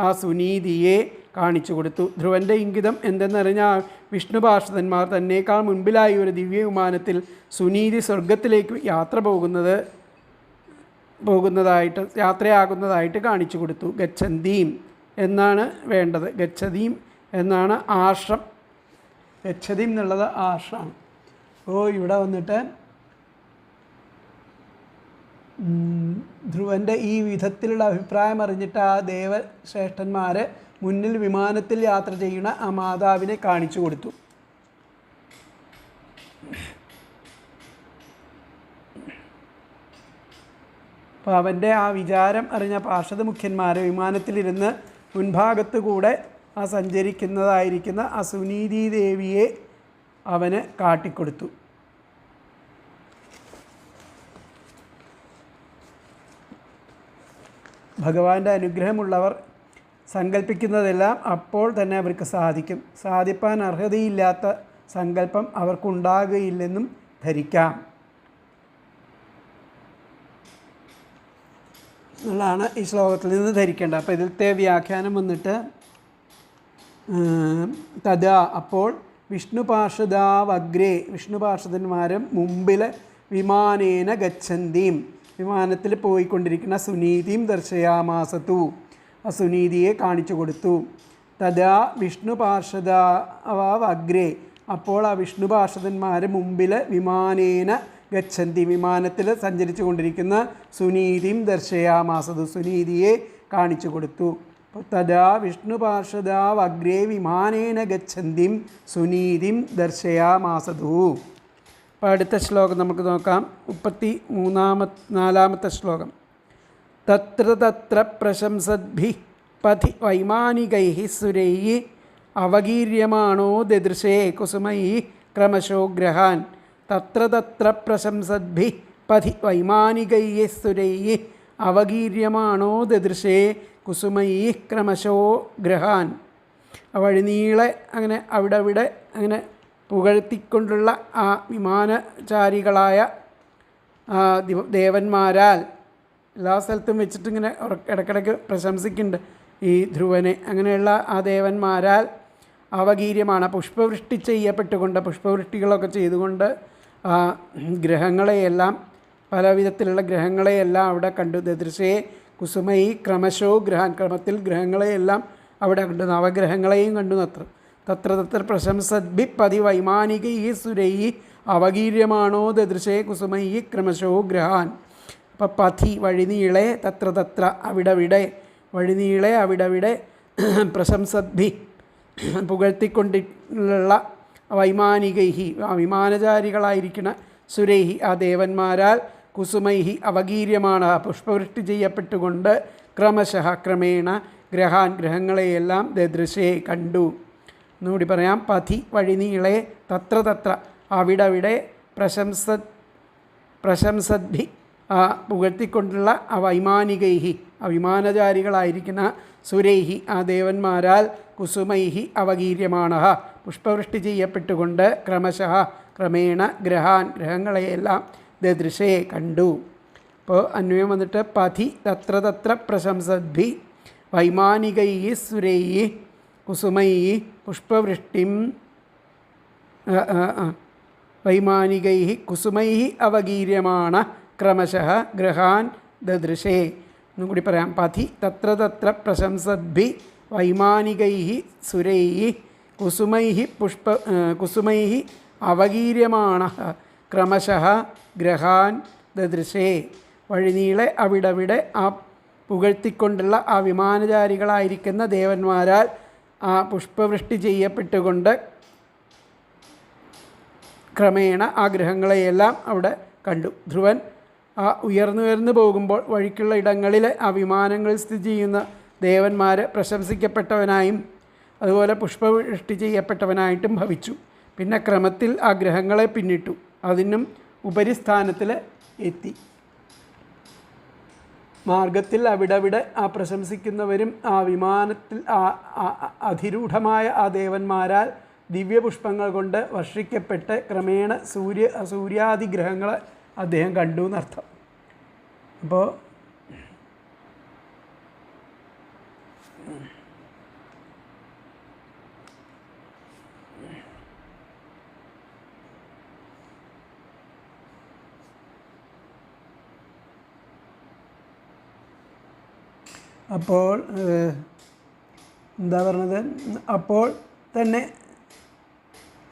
ആ സുനീതിയെ കാണിച്ചു കൊടുത്തു. ധ്രുവൻ്റെ ഇംഗിതം എന്തെന്നറിഞ്ഞാൽ വിഷ്ണു പാർഷദന്മാർ തന്നേക്കാൾ മുൻപിലായി ഒരു ദിവ്യവിമാനത്തിൽ സുനീതി സ്വർഗത്തിലേക്ക് യാത്രയാകുന്നതായിട്ട് കാണിച്ചു കൊടുത്തു. ഗച്ഛന്തീം എന്നാണ് വേണ്ടത്. ഗച്ഛതീം എന്നാണ് ആശ്രം. ഗച്ഛതീം എന്നുള്ളത് ആശ്രമാണ്. അപ്പോൾ ഇവിടെ വന്നിട്ട് ധ്രുവൻ്റെ ഈ വിധത്തിലുള്ള അഭിപ്രായം അറിഞ്ഞിട്ട് ആ ദേവശ്രേഷ്ഠന്മാർ മുന്നിൽ വിമാനത്തിൽ യാത്ര ചെയ്യുന്ന ആ മാതാവിനെ കാണിച്ചു കൊടുത്തു. അപ്പോൾ അവൻ്റെ ആ വിചാരം അറിഞ്ഞ പാർഷദ മുഖ്യന്മാർ വിമാനത്തിലിരുന്ന് മുൻഭാഗത്ത് കൂടെ ആ സഞ്ചരിക്കുന്നതായിരിക്കുന്ന ആ സുനീതി ദേവിയെ അവന് കാട്ടിക്കൊടുത്തു. ഭഗവാന്റെ അനുഗ്രഹമുള്ളവർ സങ്കല്പിക്കുന്നതെല്ലാം അപ്പോൾ തന്നെ അവർക്ക് സാധിക്കും. സാധിപ്പാൻ അർഹതയില്ലാത്ത സങ്കല്പം അവർക്കുണ്ടാകുകയില്ലെന്നും ധരിക്കാം എന്നുള്ളതാണ് ഈ ശ്ലോകത്തിൽ നിന്ന് ധരിക്കേണ്ടത്. അപ്പോൾ ഇതിലത്തെ വ്യാഖ്യാനം വന്നിട്ട് തഥാ അപ്പോൾ വിഷ്ണുപാർഷദാവഗ്രേ വിഷ്ണുപാർഷദന്മാരും മുമ്പിൽ വിമാനേന ഗച്ഛന്തീം വിമാനത്തിൽ പോയിക്കൊണ്ടിരിക്കുന്ന സുനീതിയും ദർശയാമാസത്തു ആ സുനീതിയെ കാണിച്ചു കൊടുത്തു. തഥാ വിഷ്ണുപാർഷദാവഗ്രേ അപ്പോൾ ആ വിഷ്ണുപാർഷദന്മാർ മുമ്പിൽ വിമാനേന ഗച്ഛന്തി വിമാനത്തിൽ സഞ്ചരിച്ചു കൊണ്ടിരിക്കുന്ന സുനീതിയും ദർശയാമാസതു സുനീതിയെ കാണിച്ചു കൊടുത്തു. തഥാ വിഷ്ണുപാർഷദാവഗ്രേ വിമാനേന ഗച്ഛന്തിം സുനീതിം ദർശയാമാസതു. അപ്പോൾ അടുത്ത ശ്ലോകം നമുക്ക് നോക്കാം. 34 ശ്ലോകം. തത്ര തത്ര പ്രശംസദ്ഭിഃ പഥി വൈമാനികൈഃ സുരൈഃ അവഗീര്യമാണോ ദദൃശേ കുസുമൈഃ ക്രമശോ ഗ്രഹാൻ. തത്ര തത്ര പ്രശംസദ്ഭിഃ പഥി വൈമാനികൈഃ സുരൈഃ അവഗീര്യമാണോ ദദൃശേ കുസുമൈഃ ക്രമശോ ഗ്രഹാൻ. വഴിനീളെ അങ്ങനെ അവിടെ അങ്ങനെ പുകഴ്ത്തിക്കൊണ്ടുള്ള ആ വിമാനചാരികളായ ദേവന്മാരാൽ എല്ലാ സ്ഥലത്തും വെച്ചിട്ടിങ്ങനെ ഇടയ്ക്കിടയ്ക്ക് പ്രശംസിക്കുന്നുണ്ട് ഈ ധ്രുവനെ. അങ്ങനെയുള്ള ആ ദേവന്മാരാൽ അവഗീര്യമാണ് പുഷ്പവൃഷ്ടി ചെയ്യപ്പെട്ടുകൊണ്ട് പുഷ്പവൃഷ്ടികളൊക്കെ ചെയ്തുകൊണ്ട് ഗ്രഹങ്ങളെയെല്ലാം പലവിധത്തിലുള്ള ഗ്രഹങ്ങളെയെല്ലാം അവിടെ കണ്ടു. ദദൃശേ കുസുമൈ ക്രമശോ ഗ്രഹാൻ ക്രമത്തിൽ ഗ്രഹങ്ങളെയെല്ലാം അവിടെ കണ്ടു. നവഗ്രഹങ്ങളെയും കണ്ടു. തത്ര തത്ര പ്രശംസദ്ഭി പതി വൈമാനികൈ സുരൈ അവഗീര്യമാണോ ദദൃശേ കുസുമൈ ക്രമശോ ഗ്രഹാൻ. അപ്പം പഥി വഴിനീളെ തത്ര തത്ര അവിടവിടെ വഴിനീളെ അവിടവിടെ പ്രശംസദ്ഭി പുകഴ്ത്തിക്കൊണ്ടുള്ള വൈമാനികൈഹി ആ വിമാനചാരികളായിരിക്കുന്ന സുരൈഹി ആ ദേവന്മാരാൽ കുസുമൈഹി അവഗീര്യമാണ് പുഷ്പവൃഷ്ടി ചെയ്യപ്പെട്ടുകൊണ്ട് ക്രമശഃ ക്രമേണ ഗ്രഹാൻ ഗ്രഹങ്ങളെയെല്ലാം ദദൃശേ കണ്ടു. എന്നുകൂടി പറയാം. പഥി വഴിനീളെ തത്ര തത്ര അവിടവിടെ പ്രശംസദ്ഭി ആ പുകഴ്ത്തിക്കൊണ്ടുള്ള ആ വൈമാനികൈഹി ആ വിമാനചാരികളായിരിക്കുന്ന സുരൈഹി ആ ദേവന്മാരാൽ കുസുമൈഹി അവഗീര്യമാണ് പുഷ്പവൃഷ്ടി ചെയ്യപ്പെട്ടുകൊണ്ട് ക്രമശഃ ക്രമേണ ഗ്രഹാൻ ഗ്രഹങ്ങളെയെല്ലാം ദദൃശേ കണ്ടു. അപ്പോൾ അന്വയം വന്നിട്ട് പഥി തത്ര തത്ര പ്രശംസദ്ഭി വൈമാനികൈ സുരൈ കുസുമൈ പുഷ്പവൃഷ്ടിം വൈമാനികൈ കുസുമൈ അവഗീര്യമാണ് ക്രമശഃ ഗ്രഹാൻ ദദൃശേ. എന്നും കൂടി പറയാം. പഥി തത്ര തത്ര പ്രശംസദ്ഭി വൈമാനികൈ സുരൈ കുസുമൈ അവഗീര്യമാണ് ക്രമശഃ ഗ്രഹാൻ ദദൃശേ. വഴിനീളെ അവിടവിടെ ആ പുകഴ്ത്തിക്കൊണ്ടുള്ള ആ വിമാനചാരികളായിരിക്കുന്ന ദേവന്മാരാൽ ആ പുഷ്പവൃഷ്ടി ചെയ്യപ്പെട്ടുകൊണ്ട് ക്രമേണ ആ ഗ്രഹങ്ങളെയെല്ലാം അവിടെ കണ്ടു. ധ്രുവൻ ആ ഉയർന്നുയർന്നു പോകുമ്പോൾ വഴിക്കുള്ള ഇടങ്ങളിൽ ആ വിമാനങ്ങളിൽ സ്ഥിതി ചെയ്യുന്ന ദേവന്മാർ പ്രശംസിക്കപ്പെട്ടവനായും അതുപോലെ പുഷ്പവൃഷ്ടി ചെയ്യപ്പെട്ടവനായിട്ടും ഭവിച്ചു. പിന്നെ ക്രമത്തിൽ ആ ഗ്രഹങ്ങളെ പിന്നിട്ടു. അതിനും ഉപരിസ്ഥാനത്തിൽ എത്തി. മാർഗത്തിൽ അവിടവിടെ ആ പ്രശംസിക്കുന്നവരും ആ വിമാനത്തിൽ അധിരൂഢമായ ആ ദേവന്മാരാൽ ദിവ്യപുഷ്പങ്ങൾ കൊണ്ട് വർഷിക്കപ്പെട്ട് ക്രമേണ സൂര്യാദി ഗ്രഹങ്ങൾ അദ്ദേഹം കണ്ടു എന്നർത്ഥം. അപ്പോൾ അപ്പോൾ എന്താ പറഞ്ഞത്,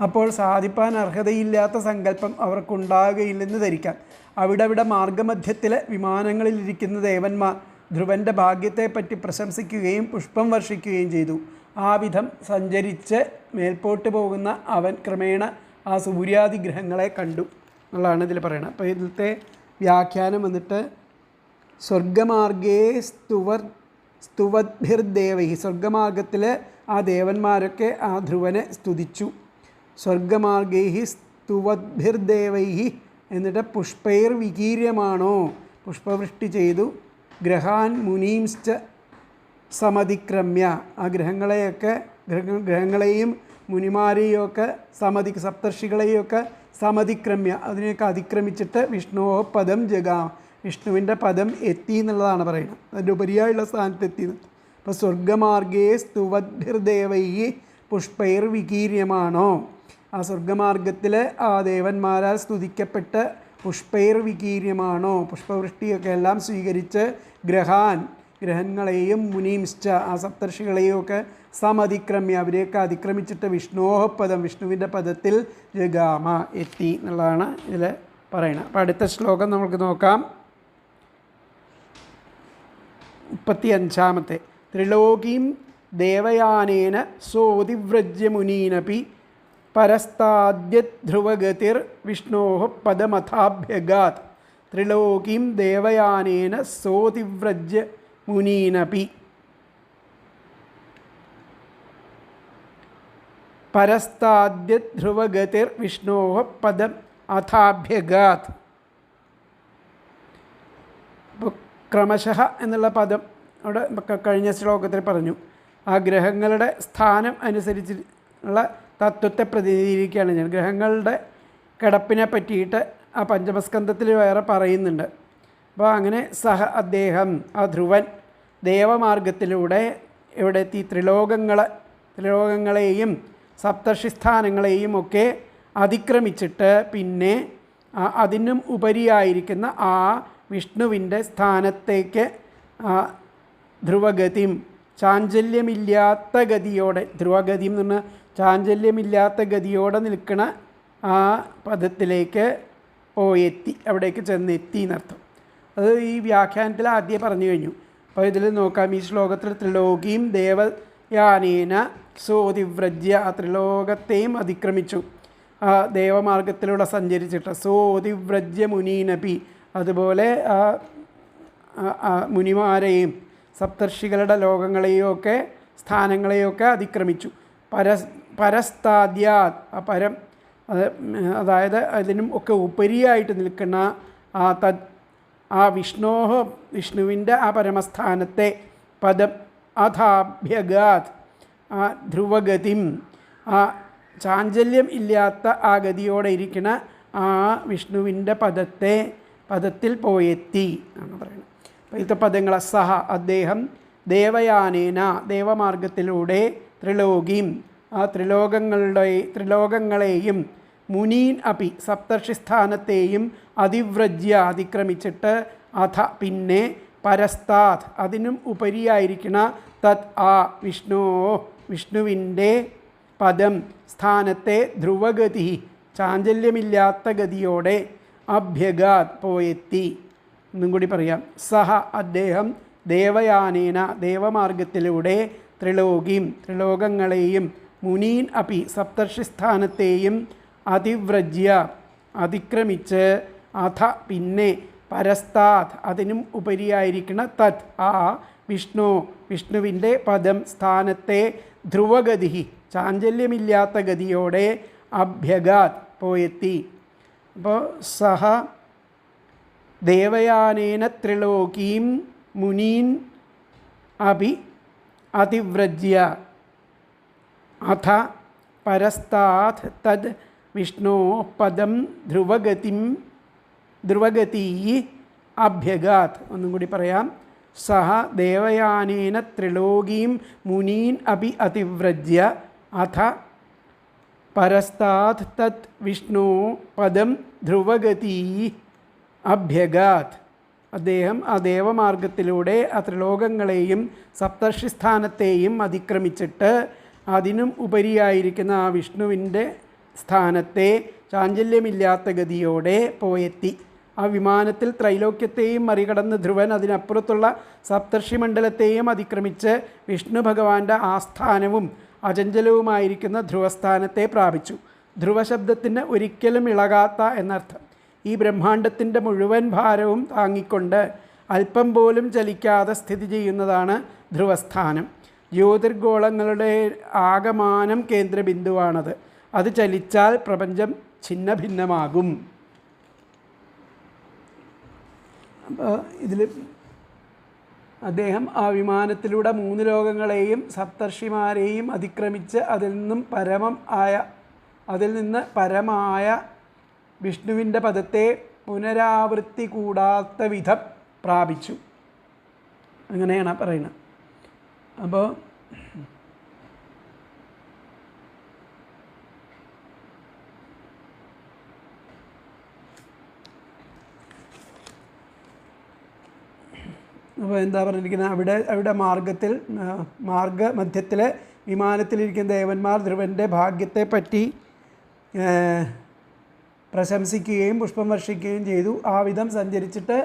അപ്പോൾ സാധിപ്പാൻ അർഹതയില്ലാത്ത സങ്കല്പം അവർക്കുണ്ടാകുകയില്ലെന്ന് ധരിക്കാം. അവിടെ മാർഗമധ്യത്തിലെ വിമാനങ്ങളിലിരിക്കുന്ന ദേവന്മാർ ധ്രുവൻ്റെ ഭാഗ്യത്തെപ്പറ്റി പ്രശംസിക്കുകയും പുഷ്പം വർഷിക്കുകയും ചെയ്തു. ആ വിധം സഞ്ചരിച്ച് മേൽപോട്ട് പോകുന്ന അവൻ ക്രമേണ ആ സൂര്യാദി ഗ്രഹങ്ങളെ കണ്ടു എന്നുള്ളതാണ് ഇതിൽ പറയുന്നത്. അപ്പോൾ ഇതിലത്തെ വ്യാഖ്യാനം വന്നിട്ട് സ്വർഗമാർഗേ സ്തുവദ്ഭിർദേവൈ, സ്വർഗമാർഗത്തിൽ ആ ദേവന്മാരൊക്കെ ആ ധ്രുവനെ സ്തുതിച്ചു. സ്വർഗമാർഗൈ സ്തുവദ്ഭിർദേവൈ, എന്നിട്ട് പുഷ്പൈർ വികീര്യമാണോ, പുഷ്പവൃഷ്ടി ചെയ്തു. ഗ്രഹാൻ മുനീംശ്ച സമതിക്രമ്യ, ആ ഗ്രഹങ്ങളെയും മുനിമാരെയും ഒക്കെ സപ്തർഷികളെയും ഒക്കെ സമതിക്രമ്യ, അതിനെയൊക്കെ അതിക്രമിച്ചിട്ട് വിഷ്ണോ പദം ജഗാം, വിഷ്ണുവിൻ്റെ പദം എത്തി എന്നുള്ളതാണ് പറയുന്നത്. അതിൻ്റെ ഉപരിയായുള്ള സ്ഥാനത്ത് എത്തി. അപ്പോൾ സ്വർഗമാർഗേ സ്തുവദ്ഭിർദേവൈ പുഷ്പൈർ വികീര്യമാണോ, ആ സ്വർഗമാർഗത്തിൽ ആ ദേവന്മാരാൽ സ്തുതിക്കപ്പെട്ട് പുഷ്പൈർ വികീര്യമാണോ, പുഷ്പവൃഷ്ടിയൊക്കെ എല്ലാം സ്വീകരിച്ച് ഗ്രഹങ്ങളെയും മുനീംശ്ച, ആ സപ്തർഷികളെയും ഒക്കെ സമതിക്രമ്യ, അവരെയൊക്കെ അതിക്രമിച്ചിട്ട് വിഷ്ണോപദം, വിഷ്ണുവിൻ്റെ പദത്തിൽ ജഗാമ, എത്തി എന്നുള്ളതാണ് ഇതിൽ പറയുന്നത്. അപ്പോൾ അടുത്ത ശ്ലോകം നമുക്ക് നോക്കാം. 35 ത്രിലോകീം ദേവയാനേന സോതിവ്രജ്യ മുനീനപി പരസ്താദ്യധ്രുവഗതിർ വിഷ്ണോ പദമഥാഭ്യഗാത്. ത്രിലോകീം ദേവയാനേന സോതിവ്രജ്യ മുനീനപി പരസ്താദ്യധ്രുവഗതിർ വിഷ്ണോ പദം അഥാഭ്യഗാത്. ഇപ്പോൾ ക്രമശഃ എന്നുള്ള പദം അവിടെ കഴിഞ്ഞ ശ്ലോകത്തിൽ പറഞ്ഞു. ആ ഗ്രഹങ്ങളുടെ സ്ഥാനം അനുസരിച്ചുള്ള തത്വത്തെ പ്രതിനിധീകരിക്കുകയാണ് ഞാൻ. ഗ്രഹങ്ങളുടെ കിടപ്പിനെ പറ്റിയിട്ട് ആ പഞ്ചമസ്കന്ധത്തിൽ വേറെ പറയുന്നുണ്ട്. അപ്പോൾ അങ്ങനെ അദ്ദേഹം ആ ധ്രുവൻ ദേവമാർഗത്തിലൂടെ എവിടെ എത്തി, ത്രിലോകങ്ങളെയും സപ്തർഷിസ്ഥാനങ്ങളെയും ഒക്കെ അതിക്രമിച്ചിട്ട് പിന്നെ അതിനും ഉപരിയായിരിക്കുന്ന ആ വിഷ്ണുവിൻ്റെ സ്ഥാനത്തേക്ക് ധ്രുവഗതിം, ചാഞ്ചല്യമില്ലാത്ത ഗതിയോടെ, ധ്രുവഗതി എന്ന് പറഞ്ഞാൽ ചാഞ്ചല്യമില്ലാത്ത ഗതിയോടെ നിൽക്കുന്ന ആ പദത്തിലേക്ക് എത്തി, അവിടേക്ക് ചെന്നെത്തി എന്നർത്ഥം. അത് ഈ വ്യാഖ്യാനത്തിൽ ആദ്യം പറഞ്ഞു കഴിഞ്ഞു. അപ്പോൾ ഇതിൽ നോക്കാം, ഈ ശ്ലോകത്തിൽ ത്രിലോകീം ദേവയാനേന സോതിവ്രജ്യ, ആ ത്രിലോകത്തെയും അതിക്രമിച്ചു, ആ ദേവമാർഗത്തിലൂടെ സഞ്ചരിച്ചിട്ട്. സോതിവ്രജ്യ മുനീനപി, അതുപോലെ മുനിമാരെയും സപ്തർഷികളുടെ ലോകങ്ങളെയും ഒക്കെ സ്ഥാനങ്ങളെയും ഒക്കെ അതിക്രമിച്ചു. പരസ്താദ്യാത്, ആ പരം, അതായത് അതിനും ഒക്കെ ഉപരിയായിട്ട് നിൽക്കുന്ന ആ വിഷ്ണുവിൻ്റെ ആ പരമസ്ഥാനത്തെ പദം അഥാഭ്യഗാത്, ആ ധ്രുവഗതിം, ആ ചാഞ്ചല്യം ഇല്ലാത്ത ആ ഗതിയോടെ ഇരിക്കുന്ന ആ വിഷ്ണുവിൻ്റെ പദത്തിൽ പോയെത്തി എന്നാണ് പറയുന്നത്. അപ്പോൾ ഇത്തെ പദങ്ങൾ അദ്ദേഹം ദേവയാനേന, ദേവമാർഗത്തിലൂടെ ത്രിലോകീം, ആ ത്രിലോകങ്ങളെയും മുനീൻ അപി, സപ്തർഷിസ്ഥാനത്തെയും അതിക്രമിച്ചിട്ട് പിന്നെ പരസ്താത്, അതിനും ഉപരിയായിരിക്കുന്ന ആ വിഷ്ണുവിൻ്റെ പദം, സ്ഥാനത്തെ ധ്രുവഗതി, ചാഞ്ചല്യമില്ലാത്ത ഗതിയോടെ അഭ്യഗാത്, പോയെത്തി. ഒന്നും കൂടി പറയാം. അദ്ദേഹം ദേവയാനേന, ദേവമാർഗത്തിലൂടെ ത്രിലോകങ്ങളെയും മുനീൻ അപി, സപ്തർഷിസ്ഥാനത്തെയും അതിക്രമിച്ച് പിന്നെ പരസ്താത്, അതിനും ഉപരിയായിരിക്കുന്ന ആ വിഷ്ണുവിൻ്റെ പദം, സ്ഥാനത്തെ ധ്രുവഗതി, ചാഞ്ചല്യമില്ലാത്ത ഗതിയോടെ അഭ്യഗാത്, പോയെത്തി. അപ്പോൾ ദേവയാനേന ത്രിലോകീം മുനീൻ അപി അതിവ്രജ്യ പരസ്താത് തദ് വിഷ്ണോ പദം ധ്രുവഗതി അഭ്യഗാത്. ഒന്നും കൂടി പറയാം. സഹ ദേവയാനേന ത്രിലോകീം മുനീൻ അപി അതിവ്രജ്യ അഥ പരസ്താത് തത് വിഷ്ണു പദം ധ്രുവഗതി അഭ്യഗാത്. അദ്ദേഹം ആ ദേവമാർഗത്തിലൂടെ ആ ത്രിലോകങ്ങളെയും സപ്തർഷിസ്ഥാനത്തെയും അതിക്രമിച്ചിട്ട് അതിനും ഉപരിയായിരിക്കുന്ന ആ വിഷ്ണുവിൻ്റെ സ്ഥാനത്തെ ചാഞ്ചല്യമില്ലാത്ത ഗതിയോടെ പോയെത്തി. ആ വിമാനത്തിൽ ത്രൈലോക്യത്തെയും മറികടന്ന് ധ്രുവൻ അതിനപ്പുറത്തുള്ള സപ്തർഷി മണ്ഡലത്തെയും അതിക്രമിച്ച് വിഷ്ണു ഭഗവാന്റെ ആസ്ഥാനവും അചഞ്ചലവുമായിരിക്കുന്ന ധ്രുവസ്ഥാനത്തെ പ്രാപിച്ചു. ധ്രുവശബ്ദത്തിന് ഒരിക്കലും ഇളകാത്ത എന്നർത്ഥം. ഈ ബ്രഹ്മാണ്ടത്തിൻ്റെ മുഴുവൻ ഭാരവും താങ്ങിക്കൊണ്ട് അല്പം പോലും ചലിക്കാതെ സ്ഥിതി ചെയ്യുന്നതാണ് ധ്രുവസ്ഥാനം. ജ്യോതിർഗോളങ്ങളുടെ ആകമാനം കേന്ദ്രബിന്ദുവാണത്. അത് ചലിച്ചാൽ പ്രപഞ്ചം ഛിന്ന ഭിന്നമാകും. അപ്പോൾ ഇതിൽ അദ്ദേഹം ആ വിമാനത്തിലൂടെ 3 ലോകങ്ങളെയും സപ്തർഷിമാരെയും അതിക്രമിച്ച് അതിൽ നിന്ന് പരമായ വിഷ്ണുവിൻ്റെ പദത്തെ പുനരാവൃത്തി കൂടാത്ത വിധം പ്രാപിച്ചു. അങ്ങനെയാണ് പറയുന്നത്. അപ്പോൾ എന്താ പറഞ്ഞിരിക്കുന്നത്, അവിടെ മാർഗമധ്യത്തിൽ വിമാനത്തിലിരിക്കുന്ന ദേവന്മാർ ധ്രുവൻ്റെ ഭാഗ്യത്തെപ്പറ്റി പ്രശംസിക്കുകയും പുഷ്പം വർഷിക്കുകയും ചെയ്തു. ആ വിധം സഞ്ചരിച്ചിട്ട്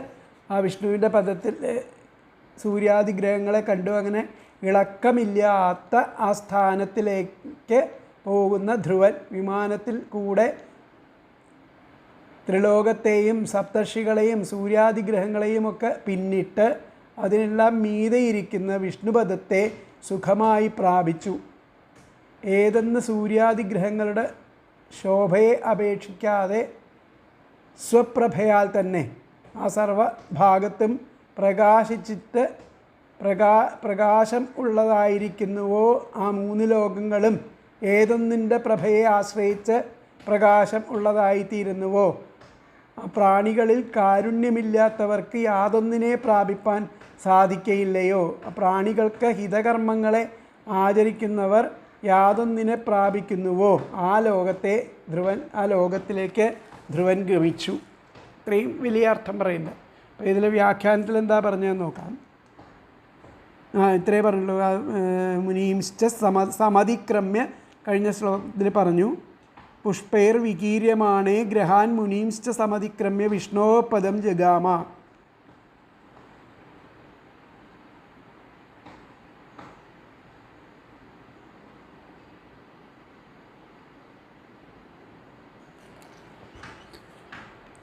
ആ വിഷ്ണുവിൻ്റെ പദത്തിൽ സൂര്യാദി ഗ്രഹങ്ങളെ കണ്ടു. അങ്ങനെ ഇളക്കമില്ലാത്ത ആ സ്ഥാനത്തിലേക്ക് പോകുന്ന ധ്രുവൻ വിമാനത്തിൽ കൂടെ ത്രിലോകത്തെയും സപ്തർഷികളെയും സൂര്യാദി ഗ്രഹങ്ങളെയും ഒക്കെ പിന്നിട്ട് അതിനെല്ലാം മീതെയിരിക്കുന്ന വിഷ്ണുപദത്തെ സുഖമായി പ്രാപിച്ചു. ഏതെന്ന് സൂര്യാദി ഗ്രഹങ്ങളുടെ ശോഭയെ അപേക്ഷിക്കാതെ സ്വപ്രഭയാൽ തന്നെ ആ സർവഭാഗത്തും പ്രകാശിച്ചിട്ട് പ്രകാശം ഉള്ളതായിരിക്കുന്നുവോ ആ 3 ലോകങ്ങളും ഏതൊന്നിൻ്റെ പ്രഭയെ ആശ്രയിച്ച് പ്രകാശം ഉള്ളതായിത്തീരുന്നുവോ ആ പ്രാണികളിൽ കാരുണ്യമില്ലാത്തവർക്ക് യാതൊന്നിനെ പ്രാപിപ്പാൻ സാധിക്കയില്ലയോ. ആ പ്രാണികൾക്ക് ഹിതകർമ്മങ്ങളെ ആചരിക്കുന്നവർ യാതൊന്നിനെ പ്രാപിക്കുന്നുവോ ആ ലോകത്തിലേക്ക് ധ്രുവൻ ഗമിച്ചു. ഇത്രയും വലിയ അർത്ഥം പറയുന്നത്. അപ്പോൾ ഇതിലെ വ്യാഖ്യാനത്തിൽ എന്താ പറഞ്ഞതെന്ന് നോക്കാം. ഇത്രേ പറഞ്ഞുള്ളൂ. മുനീംശ്ച സമതിക്രമ്യ കഴിഞ്ഞ ശ്ലോകത്തിൽ പറഞ്ഞു. പുഷ്പൈർ വികീര്യമാണേ ഗ്രഹാൻ മുനീംശ്ച സമതിക്രമ്യ വിഷ്ണോ പദം ജഗാമ.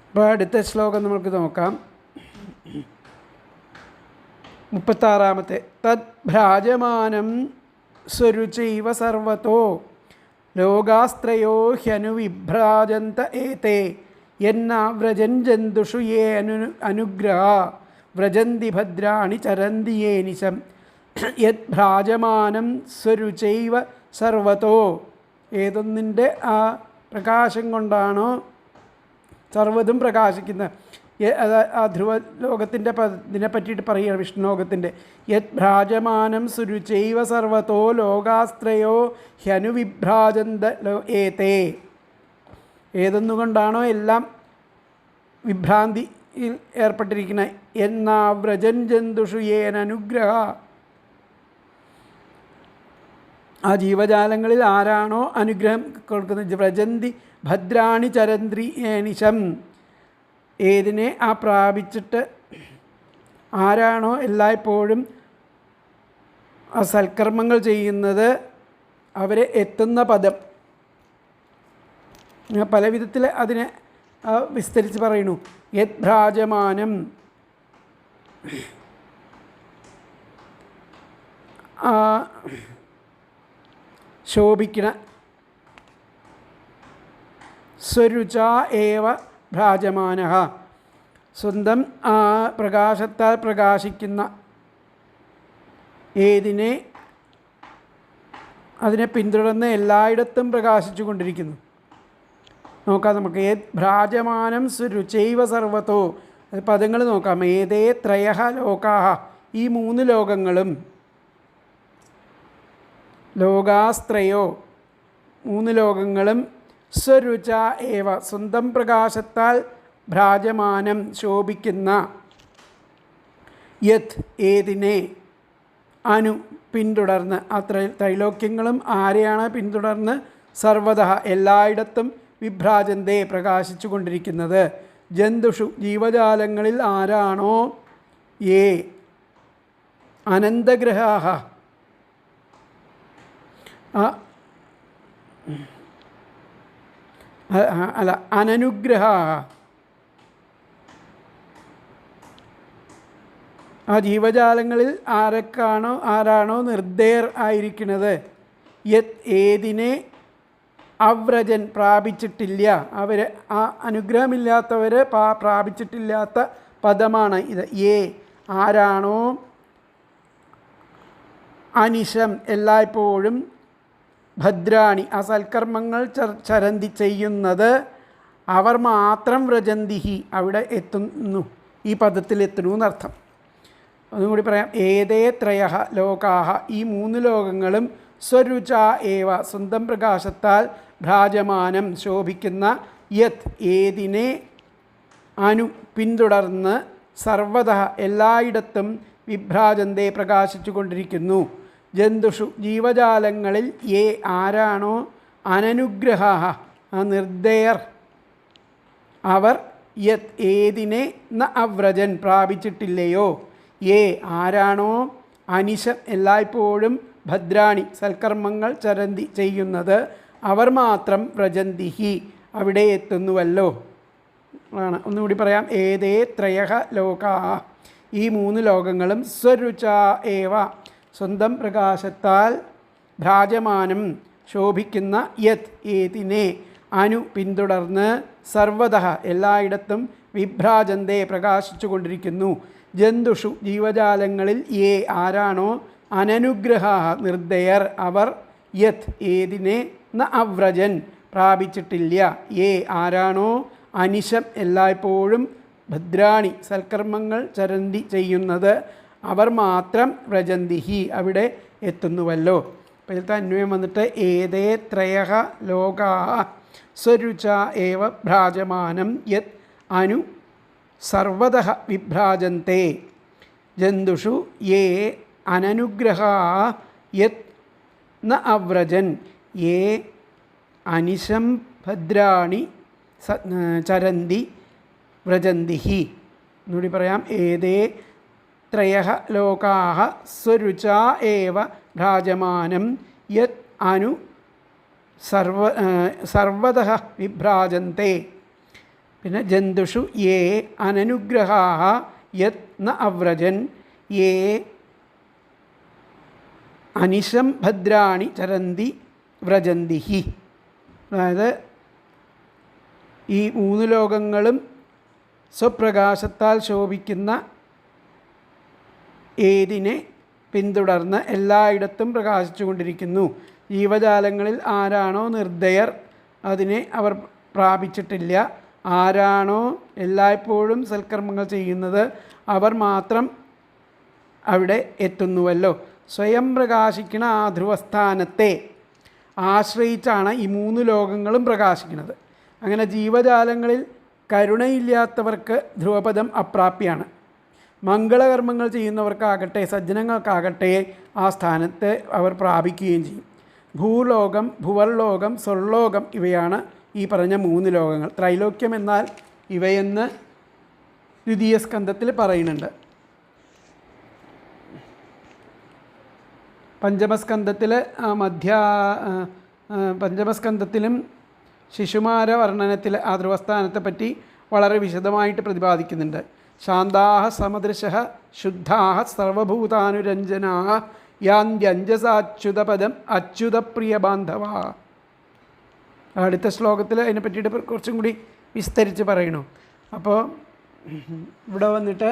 അപ്പോൾ അടുത്ത ശ്ലോകം നമുക്ക് നോക്കാം. 36-ാമത്തെ. തദ് ഭ്രാജമാനം സ്വരുചൈവ സർവതോ ലോകാസ്ത്രയോ ഹ്യനുവിഭ്രാജന്ത ഏതേ യന്നാവ്രജൻ ജന്തുഷു യേ അനുഗ്രഹ വ്രജന്തി ഭദ്രാണി ചരന്തി യേ നിശം. യത് ഭ്രാജമാനം സ്വരുചൈവ സർവതോ. ഏതൊന്നിൻ്റെ ആ പ്രകാശം കൊണ്ടാണോ സർവ്വതും പ്രകാശിക്കുന്നത്. ആ ധ്രുവലോകത്തിൻ്റെ ഇതിനെ പറ്റിയിട്ട് പറയുക വിഷ്ണുലോകത്തിൻ്റെ. യത് ഭ്രാജമാനം സുരുചൈവ സർവതോ ലോകാസ്ത്രയോ ഹ്യനുവിഭ്രാജന്ത ഏതേ. ഏതൊന്നുകൊണ്ടാണോ എല്ലാം വിഭ്രാന്തിയിൽ ഏർപ്പെട്ടിരിക്കുന്നത്. എന്നാ വ്രജൻ ജന്തുഷു യേന അനുഗ്രഹ. ആ ജീവജാലങ്ങളിൽ ആരാണോ അനുഗ്രഹം കൊടുക്കുന്നത്. വ്രജന്തി ഭദ്രാണി ചരന്ത്രി ഏനിശം. ഏതിനെ ആ പ്രാപിച്ചിട്ട് ആരാണോ എല്ലായ്പ്പോഴും ആ സൽക്കർമ്മങ്ങൾ ചെയ്യുന്നത് അവരെ എത്തുന്ന പദം. പല വിധത്തിൽ അതിനെ വിസ്തരിച്ച് പറയുന്നു. യത് ഭ്രാജമാനം ശോഭിക്കണ സ്വരുച ഏവ ഭ്രാജമാനഃ. സ്വന്തം ആ പ്രകാശത്താൽ പ്രകാശിക്കുന്ന അതിനെ പിന്തുടർന്ന് എല്ലായിടത്തും പ്രകാശിച്ചു കൊണ്ടിരിക്കുന്നു. നോക്കാം നമുക്ക്. യത് ഭ്രാജമാനം സ്വരുചൈവ സർവതോ. പദങ്ങൾ നോക്കാം. ഏതേ ത്രയഃ ലോകാഃ. ഈ 3 ലോകങ്ങളും ലോകാസ്ത്രയോ 3 ലോകങ്ങളും സ്വരുച ഏവ സ്വന്തം പ്രകാശത്താൽ ഭ്രാജമാനം ശോഭിക്കുന്ന യത് ഏതിനെ അനു പിന്തുടർന്ന് ആ ത്രൈലോക്യങ്ങളും ആരെയാണ് പിന്തുടർന്ന് സർവതഃ എല്ലായിടത്തും വിഭ്രാജന്തേ പ്രകാശിച്ചു കൊണ്ടിരിക്കുന്നത്. ജന്തുഷു ജീവജാലങ്ങളിൽ ആരാണോ യേ അനന്തഗ്രഹാഃ അനനുഗ്രഹാഃ ആ ജീവജാലങ്ങളിൽ ആരാണോ നിർദ്ദയർ ആയിരിക്കുന്നത്, യത് ഏതിനെ അവ്രജൻ പ്രാപിച്ചിട്ടില്ല, അവർ ആ അനുഗ്രഹമില്ലാത്തവർ പ്രാപിച്ചിട്ടില്ലാത്ത പദമാണ് ഇത്. ഏ ആരാണോ അനിശം എല്ലായ്പ്പോഴും ഭദ്രാണി ആ സൽക്കർമ്മങ്ങൾ ചരന്തി ചെയ്യുന്നത്, അവർ മാത്രം വ്രജന്തിഹി അവിടെ എത്തുന്നു, ഈ പദത്തിൽ എത്തുന്നു എന്നർത്ഥം. ഒന്നുകൂടി പറയാം. ഏതേ ത്രയഃ ലോകാഃ ഈ 3 ലോകങ്ങളും സ്വരുച ഏവ സ്വന്തം പ്രകാശത്താൽ ഭ്രാജമാനം ശോഭിക്കുന്ന യത് ഏതിനെ അനു പിന്തുടർന്ന് സർവതഃ എല്ലായിടത്തും വിഭ്രാജന്തേ പ്രകാശിച്ചു കൊണ്ടിരിക്കുന്നു. ജന്തുഷു ജീവജാലങ്ങളിൽ യേ ആരാണോ അനനുഗ്രഹാഃ നിർദ്ദയർ, അവർ യത് ഏതിനെ ന അവ്രജൻ പ്രാപിച്ചിട്ടില്ലയോ, യേ ആരാണോ അനിശം എല്ലായ്പ്പോഴും ഭദ്രാണി സൽക്കർമ്മങ്ങൾ ചരന്തി ചെയ്യുന്നത്, അവർ മാത്രം വ്രജന്തിഹി അവിടെ എത്തുന്നുവല്ലോ ആണ്. ഒന്നുകൂടി പറയാം. ഏതേ ത്രയഃ ലോകാഃ ഈ 3 ലോകങ്ങളും സ്വരുച ഏവ സ്വന്തം പ്രകാശത്താൽ ഭ്രാജമാനം ശോഭിക്കുന്ന യത് ഏതിനെ അനു പിന്തുടർന്ന് സർവതഃ എല്ലായിടത്തും വിഭ്രാജന്തേ പ്രകാശിച്ചു കൊണ്ടിരിക്കുന്നു. ജന്തുഷു ജീവജാലങ്ങളിൽ യേ ആരാണോ അനനുഗ്രഹാഃ നിർദ്ദയർ, അവർ യത് ഏതിനെ ന അവ്രജൻ പ്രാപിച്ചിട്ടില്ല, യേ ആരാണോ അനിശം എല്ലായ്പ്പോഴും ഭദ്രാണി സൽക്കർമ്മങ്ങൾ ചരന്തി ചെയ്യുന്നത്, അവർ മാത്രം വ്രജന്തിഹി അവിടെ എത്തുന്നുവല്ലോ. അപ്പോൾ ഇതിലത്തെ അന്വയം വന്നിട്ട് ഏതേ ത്രയഃ ലോകാഃ സ്വരുച ഏവ ഭ്രാജമാനം യത് അനു സർവതഃ വിഭ്രാജന്തേ ജന്തുഷു യേ അനനുഗ്രഹാഃ യത് ന അവ്രജൻ യേ അനിശം ഭദ്രാണി ചരന്തി വ്രജന്തിഹി. എന്നുകൂടി പറയാം. ഏതേ ത്രയഃ ലോകാഃ സ്വരുച ഏവ ഭ്രാജമാനം യത് അനു സർവതഃ വിഭ്രാജന്തേ. പിന്നെ ജന്തുഷു യേ അനനുഗ്രഹാഃ യത് ന അവ്രജൻ യേ അനിശം ഭദ്രാണി ചരന്തി വ്രജന്തിഹി. അതായത് ഈ 3 ലോകങ്ങളും സ്വപ്രകാശത്താൽ ശോഭിക്കുന്ന ഏതിനെ പിന്തുടർന്ന് എല്ലായിടത്തും പ്രകാശിച്ചു കൊണ്ടിരിക്കുന്നു. ജീവജാലങ്ങളിൽ ആരാണോ നിർദ്ദയർ അതിനെ അവർ പ്രാപിച്ചിട്ടില്ല, ആരാണോ എല്ലായ്പ്പോഴും സൽക്കർമ്മങ്ങൾ ചെയ്യുന്നത് അവർ മാത്രം അവിടെ എത്തുന്നുവല്ലോ. സ്വയം പ്രകാശിക്കുന്ന ആ ധ്രുവസ്ഥാനത്തെ ആശ്രയിച്ചാണ് ഈ 3 ലോകങ്ങളും പ്രകാശിക്കുന്നത്. അങ്ങനെ ജീവജാലങ്ങളിൽ കരുണയില്ലാത്തവർക്ക് ധ്രുവപദം അപ്രാപ്യാണ്. മംഗളകർമ്മങ്ങൾ ചെയ്യുന്നവർക്കാകട്ടെ സജ്ജനങ്ങൾക്കാകട്ടെ ആ സ്ഥാനത്ത് അവർ പ്രാപിക്കുകയും ചെയ്യും. ഭൂലോകം, ഭുവർലോകം, സ്വർലോകം ഇവയാണ് ഈ പറഞ്ഞ 3 ലോകങ്ങൾ. ത്രൈലോക്യം എന്നാൽ ഇവയെന്ന് ദ്വിതീയ സ്കന്ധത്തിൽ പറയുന്നുണ്ട്. പഞ്ചമസ്കന്ധത്തിലും ശിശുമാര വർണ്ണനത്തിൽ ആ ധ്രുവസ്ഥാനത്തെപ്പറ്റി വളരെ വിശദമായിട്ട് പ്രതിപാദിക്കുന്നുണ്ട്. ശാന്താഃ സമദൃശഃ ശുദ്ധാഃ സർവഭൂതാനുരഞ്ജനാഃ യാന്ത്യഞ്ജസാച്യുതപദം അച്യുതപ്രിയ ബാന്ധവ. അടുത്ത ശ്ലോകത്തിൽ അതിനെ പറ്റിയിട്ട് കുറച്ചും കൂടി വിസ്തരിച്ച് പറയണു. അപ്പോൾ ഇവിടെ വന്നിട്ട്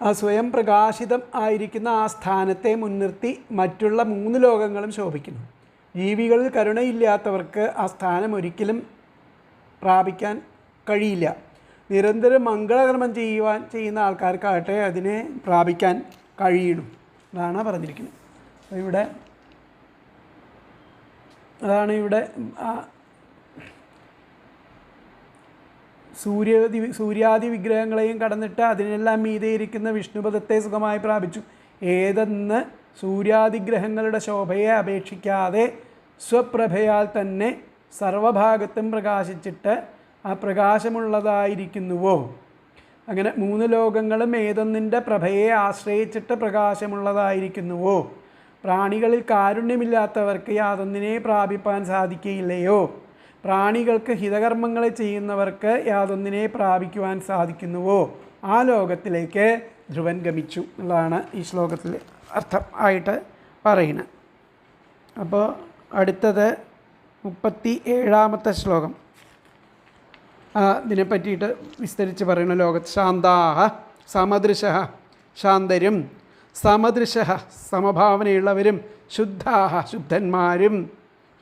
ആ സ്വയം പ്രകാശിതം ആയിരിക്കുന്ന ആ സ്ഥാനത്തെ മുൻനിർത്തി മറ്റുള്ള 3 ലോകങ്ങളും ശോഭിക്കുന്നു. ജീവികളിൽ കരുണയില്ലാത്തവർക്ക് ആ സ്ഥാനം ഒരിക്കലും പ്രാപിക്കാൻ കഴിയില്ല. നിരന്തരം മംഗളകർമ്മം ചെയ്യുന്ന ആൾക്കാർക്കാകട്ടെ അതിനെ പ്രാപിക്കാൻ കഴിയണം. അതാണ് പറഞ്ഞിരിക്കുന്നത്. അപ്പോൾ അതാണ് ഇവിടെ സൂര്യാദി വിഗ്രഹങ്ങളെയും കടന്നിട്ട് അതിനെല്ലാം മീതെ ഇരിക്കുന്ന വിഷ്ണുപദത്തെ സുഖമായി പ്രാപിച്ചു. ഏതെന്ന് സൂര്യാദിഗ്രഹങ്ങളുടെ ശോഭയെ അപേക്ഷിക്കാതെ സ്വപ്രഭയാൽ തന്നെ സർവഭാഗത്തും പ്രകാശിച്ചിട്ട് ആ പ്രകാശമുള്ളതായിരിക്കുന്നുവോ, അങ്ങനെ 3 ലോകങ്ങളും ഏതൊന്നിൻ്റെ പ്രഭയെ ആശ്രയിച്ചിട്ട് പ്രകാശമുള്ളതായിരിക്കുന്നുവോ, പ്രാണികളിൽ കാരുണ്യമില്ലാത്തവർക്ക് യാതൊന്നിനെ പ്രാപിപ്പാൻ സാധിക്കുകയില്ലയോ, പ്രാണികൾക്ക് ഹിതകർമ്മങ്ങളെ ചെയ്യുന്നവർക്ക് യാതൊന്നിനെ പ്രാപിക്കുവാൻ സാധിക്കുന്നുവോ, ആ ലോകത്തിലേക്ക് ധ്രുവൻ ഗമിച്ചു എന്നുള്ളതാണ് ഈ ശ്ലോകത്തിൽ അർത്ഥം ആയിട്ട് പറയുന്നത്. അപ്പോൾ അടുത്തത് 37ാമത്തെ ശ്ലോകം ഇതിനെ പറ്റിയിട്ട് വിസ്തരിച്ച് പറയുന്ന ലോകത്ത് ശാന്താഹ സമദൃശ ശാന്തരും സമദൃശ സമഭാവനയുള്ളവരും ശുദ്ധാഹ ശുദ്ധന്മാരും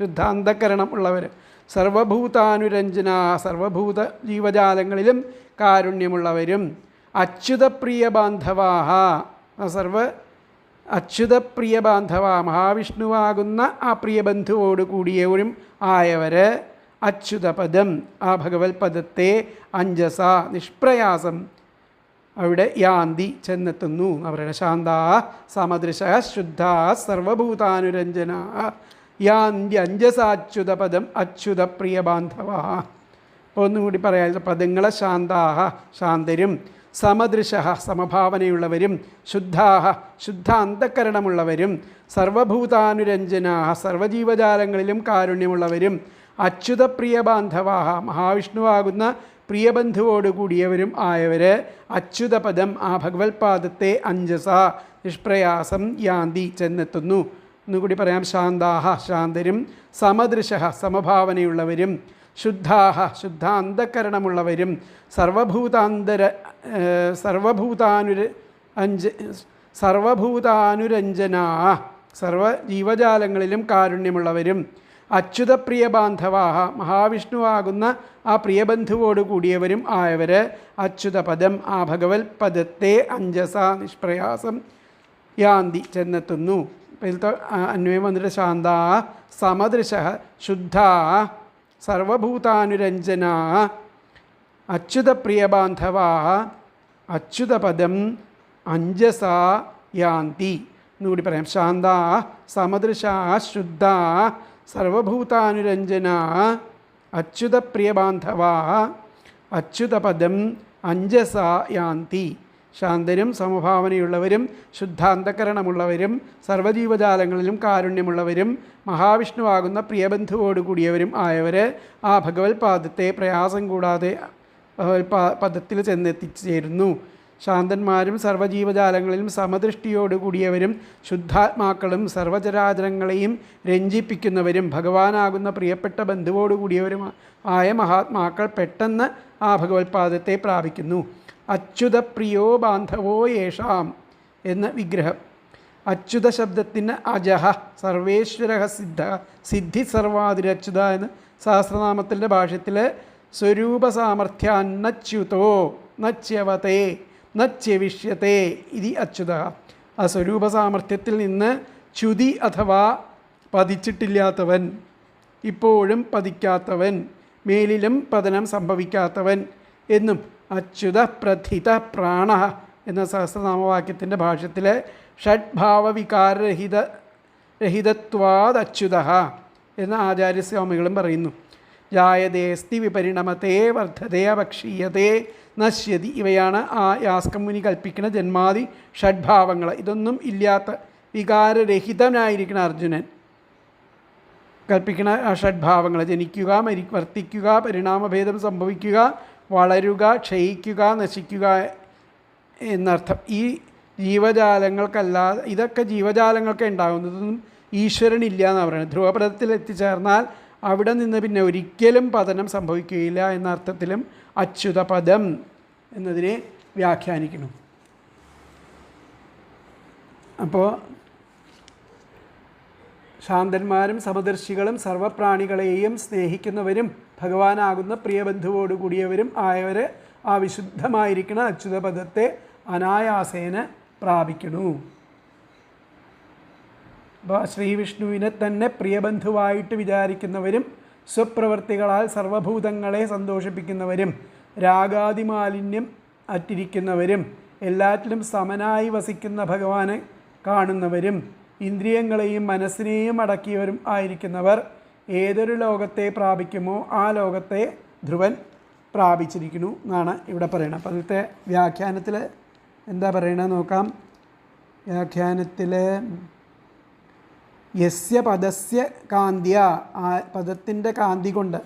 ശുദ്ധാന്തകരണം ഉള്ളവർ സർവഭൂതാനുരഞ്ജന സർവഭൂത ജീവജാലങ്ങളിലും കാരുണ്യമുള്ളവരും അച്യുതപ്രിയ ബാന്ധവാഹ അച്യുതപ്രിയ ബാന്ധവ മഹാവിഷ്ണുവാകുന്ന ആ പ്രിയബന്ധുവോട് കൂടിയവരും ആയവർ അച്യുതപദം ആ ഭഗവത് പദത്തെ അഞ്ജസ നിഷ്പ്രയാസം അവിടെ യാന്തി ചെന്നെത്തുന്നു. അവരുടെ ശാന്താ സമദൃശ ശുദ്ധ സർവഭൂതാനുരഞ്ജന യാന്തി അഞ്ജസാച്യുതപദം അച്യുതപ്രിയ ബാന്ധവ. അപ്പോൾ ഒന്നുകൂടി പറയാം. പദങ്ങളെ ശാന്താഹ ശാന്തരും, സമദൃശ സമഭാവനയുള്ളവരും, ശുദ്ധാഹ ശുദ്ധാന്തകരണമുള്ളവരും, സർവഭൂതാനുരഞ്ജനാ സർവജീവജാലങ്ങളിലും കാരുണ്യമുള്ളവരും, അച്യുതപ്രിയ ബാന്ധവാഹ മഹാവിഷ്ണുവാകുന്ന പ്രിയബന്ധുവോട് കൂടിയവരും ആയവർ അച്യുതപദം ആ ഭഗവത് പാദത്തെ അഞ്ജസ നിഷ്പ്രയാസം യാന്തി ചെന്നെത്തുന്നു. ഒന്നുകൂടി പറയാം. ശാന്താഹ ശാന്തരും, സമദൃശ സമഭാവനയുള്ളവരും, ശുദ്ധാഹ ശുദ്ധാന്തകരണമുള്ളവരും, സർവഭൂതാനുരഞ്ജനാ സർവജീവജാലങ്ങളിലും കാരുണ്യമുള്ളവരും, അച്യുതപ്രിയ ബാന്ധവാഹ മഹാവിഷ്ണുവാകുന്ന ആ പ്രിയബന്ധുവോട് കൂടിയവരും ആയവർ അച്യുതപദം ആ ഭഗവത് പദത്തെ അഞ്ജസ നിഷ്പ്രയാസം യാന്തി ചെന്നെത്തുന്നു. ഇതിലത്തെ അന്വയം വന്നിട്ട് ശാന്താ സമദൃശ ശുദ്ധാ സർവഭൂതാനുരഞ്ജനാ അച്യുതപ്രിയ ബാന്ധവാ അച്യുതപദം അഞ്ജസ യാന്തി. എന്നുകൂടി പറയാം. ശാന്താ സമദൃശ ശുദ്ധാ സർവഭൂതാനുരഞ്ജനാ അച്യുതപ്രിയ ബാന്ധവാ അച്യുതപദം അഞ്ജസ യാന്തി. ശാന്തരും സമഭാവനയുള്ളവരും ശുദ്ധാന്തകരണമുള്ളവരും സർവജീവജാലങ്ങളിലും കാരുണ്യമുള്ളവരും മഹാവിഷ്ണുവാകുന്ന പ്രിയബന്ധുവോട് കൂടിയവരും ആയവർ ആ ഭഗവത് പാദത്തെ പ്രയാസം കൂടാതെ പദത്തിൽ ചെന്നെത്തിച്ചേരുന്നു. ശാന്തന്മാരും സർവജീവജാലങ്ങളിലും സമദൃഷ്ടിയോട് കൂടിയവരും ശുദ്ധാത്മാക്കളും സർവചരാചരങ്ങളെയും രഞ്ജിപ്പിക്കുന്നവരും ഭഗവാനാകുന്ന പ്രിയപ്പെട്ട ബന്ധുവോട് കൂടിയവരും ആയ മഹാത്മാക്കൾ പെട്ടെന്ന് ആ ഭഗവത്പാദത്തെ പ്രാപിക്കുന്നു. അച്യുതപ്രിയോ ബാന്ധവോ യേഷാം എന്ന വിഗ്രഹം. അച്യുത ശബ്ദത്തിന് അജഹ സർവേശ്വര സിദ്ധി സർവാതിരച്യുത എന്ന് സഹസ്രനാമത്തിൻ്റെ ഭാഷ്യത്തിൽ സ്വരൂപ സാമർഥ്യാന്നച്യുതോ നച്യവതേ നച്യവിഷ്യത്തെ ഇതി അച്യുത. ആ സ്വരൂപ സാമർഥ്യത്തിൽ നിന്ന് ച്യുതി അഥവാ പതിച്ചിട്ടില്ലാത്തവൻ, ഇപ്പോഴും പതിക്കാത്തവൻ, മേലിലും പതനം സംഭവിക്കാത്തവൻ എന്നും അച്യുത പ്രഥിത പ്രാണ എന്ന സഹസ്രനാമവാക്യത്തിൻ്റെ ഭാഷ്യത്തിൽ ഷഡ്ഭാവവികാരരഹിതത്വാദ് അച്യുത എന്ന ആചാര്യസ്വാമികളും പറയുന്നു. ജായതേസ്തി വിപരിണമത്തെ വർദ്ധതേ അപക്ഷീയതേ നശ്യതി. ഇവയാണ് ആ യാസ്കമുനി കൽപ്പിക്കുന്ന ജന്മാദി ഷഡ്ഭാവങ്ങൾ. ഇതൊന്നും ഇല്ലാത്ത വികാരരഹിതനായിരിക്കുന്ന അർജുനൻ കൽപ്പിക്കുന്ന ആ ഷഡ്ഭാവങ്ങൾ ജനിക്കുക, വർത്തിക്കുക, പരിണാമഭേദം സംഭവിക്കുക, വളരുക, ക്ഷയിക്കുക, നശിക്കുക എന്നർത്ഥം. ഈ ജീവജാലങ്ങൾക്കല്ലാതെ ഇതൊക്കെ ജീവജാലങ്ങൾക്ക് ഉണ്ടാകുന്നതൊന്നും ഈശ്വരനില്ല എന്നാണ് പറയുന്നത്. ധ്രുവപദത്തിൽ എത്തിച്ചേർന്നാൽ അവിടെ നിന്ന് പിന്നെ ഒരിക്കലും പതനം സംഭവിക്കുകയില്ല എന്ന അർത്ഥത്തിലും അച്യുതപദം എന്നതിനെ വ്യാഖ്യാനിക്കണം. അപ്പോൾ ശാന്തന്മാരും സമദർശികളും സർവപ്രാണികളെയും സ്നേഹിക്കുന്നവരും ഭഗവാനാകുന്ന പ്രിയബന്ധുവോട് കൂടിയവരും ആയവർ ആ വിശുദ്ധമായിരിക്കുന്ന അച്യുതപദത്തെ അനായാസേന പ്രാപിക്കണു. അപ്പോൾ ശ്രീവിഷ്ണുവിനെ തന്നെ പ്രിയബന്ധുവായിട്ട് വിചാരിക്കുന്നവരും സ്വപ്രവർത്തികളാൽ സർവഭൂതങ്ങളെ സന്തോഷിപ്പിക്കുന്നവരും രാഗാദിമാലിന്യം അറ്റിരിക്കുന്നവരും എല്ലാറ്റിലും സമനായി വസിക്കുന്ന ഭഗവാനെ കാണുന്നവരും ഇന്ദ്രിയങ്ങളെയും മനസ്സിനെയും അടക്കിയവരും ആയിരിക്കുന്നവർ ഏതൊരു ലോകത്തെ പ്രാപിക്കുമോ ആ ലോകത്തെ ധ്രുവൻ പ്രാപിച്ചിരിക്കുന്നു എന്നാണ് ഇവിടെ പറയുന്നത്. അപ്പോൾ അതിലത്തെ വ്യാഖ്യാനത്തിൽ എന്താ പറയണത് നോക്കാം. വ്യാഖ്യാനത്തിൽ യസ്യ പദസ്യ കാന്ത്യ, ആ പദത്തിൻ്റെ കാന്തി കൊണ്ട്,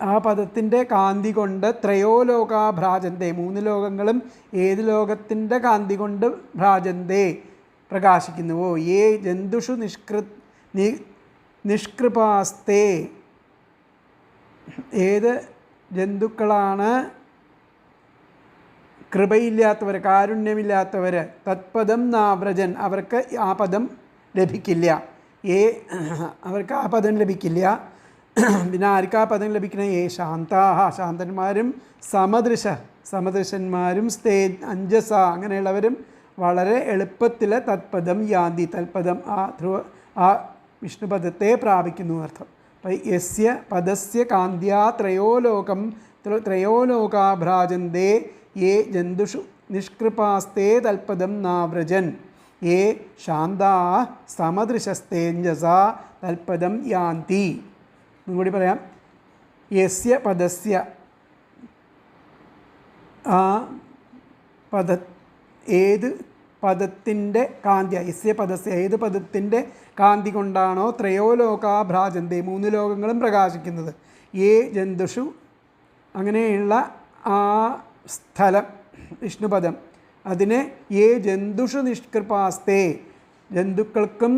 ആ പദത്തിൻ്റെ കാന്തി കൊണ്ട് ത്രയോ ലോകാ ഭ്രാജന്തേ, 3 ലോകങ്ങളും ഏത് ലോകത്തിൻ്റെ കാന്തി കൊണ്ട് ഭ്രാജന്തേ പ്രകാശിക്കുന്നുവോ, ഏ ജന്തുഷു നിഷ്കൃപാസ്തേ, ഏത് ജന്തുക്കളാണ് കൃപയില്ലാത്തവർ, കാരുണ്യമില്ലാത്തവർ, തത്പദം നാവ്രജൻ, അവർക്ക് ആ പദം ലഭിക്കില്ല. അവർക്ക് ആ പദം ലഭിക്കില്ല. പിന്നെ ആർക്ക് ആ പദം ലഭിക്കണം? ശാന്താഹ, ശാന്തന്മാരും, സമദൃശന്മാരും, അഞ്ജസ, അങ്ങനെയുള്ളവരും വളരെ എളുപ്പത്തിൽ തത്പദം യാന്തി, തൽപദം ആ വിഷ്ണുപദത്തെ പ്രാപിക്കുന്നു എന്നർത്ഥം. അപ്പം യസ്യ പദസ്യ കാന്ത്യാ ത്രയോ ലോകാ ഭ്രാജന്തേ യേ ജന്തുഷു നിഷ്കൃപാസ്തേ തൽപദം നാവ്രജൻ യേ ശാന്താ സമദൃശസ്തേഞ്ജസ തൽപദം യാന്തി. ഒന്നുകൂടി പറയാം. യസ്യ പദസ്യ, ആ ഏത് പദത്തിൻ്റെ കാന്തി, യസ്യ പദസ്യ, ഏത് പദത്തിൻ്റെ കാന്തി കൊണ്ടാണോ ത്രയോ ലോകാ ഭ്രാജന്തേ, 3 ലോകങ്ങളും പ്രകാശിക്കുന്നത്, ഏ ജന്തുഷു, അങ്ങനെയുള്ള ആ സ്ഥലം വിഷ്ണുപദം, അതിനെ ഏ ജന്തുഷു നിഷ്കൃപാസ്തേ, ജന്തുക്കൾക്കും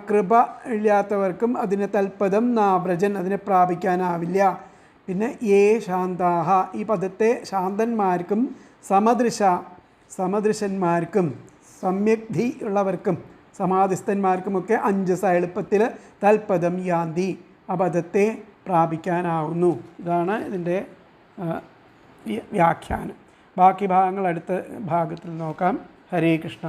കൃപ ഇല്ലാത്തവർക്കും അതിനെ തൽപദം നാവ്രജൻ, അതിനെ പ്രാപിക്കാനാവില്ല. പിന്നെ ഏ ശാന്താഹ, ഈ പദത്തെ ശാന്തന്മാർക്കും സമദൃശന്മാർക്കും സമ്യഗ്ധി ഉള്ളവർക്കും സമാധിസ്ഥന്മാർക്കുമൊക്കെ അഞ്ജസ, എളുപ്പത്തിൽ തൽപദം യാന്തി, ആ പദത്തെ പ്രാപിക്കാനാവുന്നു. ഇതാണ് ഇതിൻ്റെ വ്യാഖ്യാനം. ബാക്കി ഭാഗങ്ങൾ അടുത്ത ഭാഗത്തിൽ നോക്കാം. ഹരേ കൃഷ്ണ.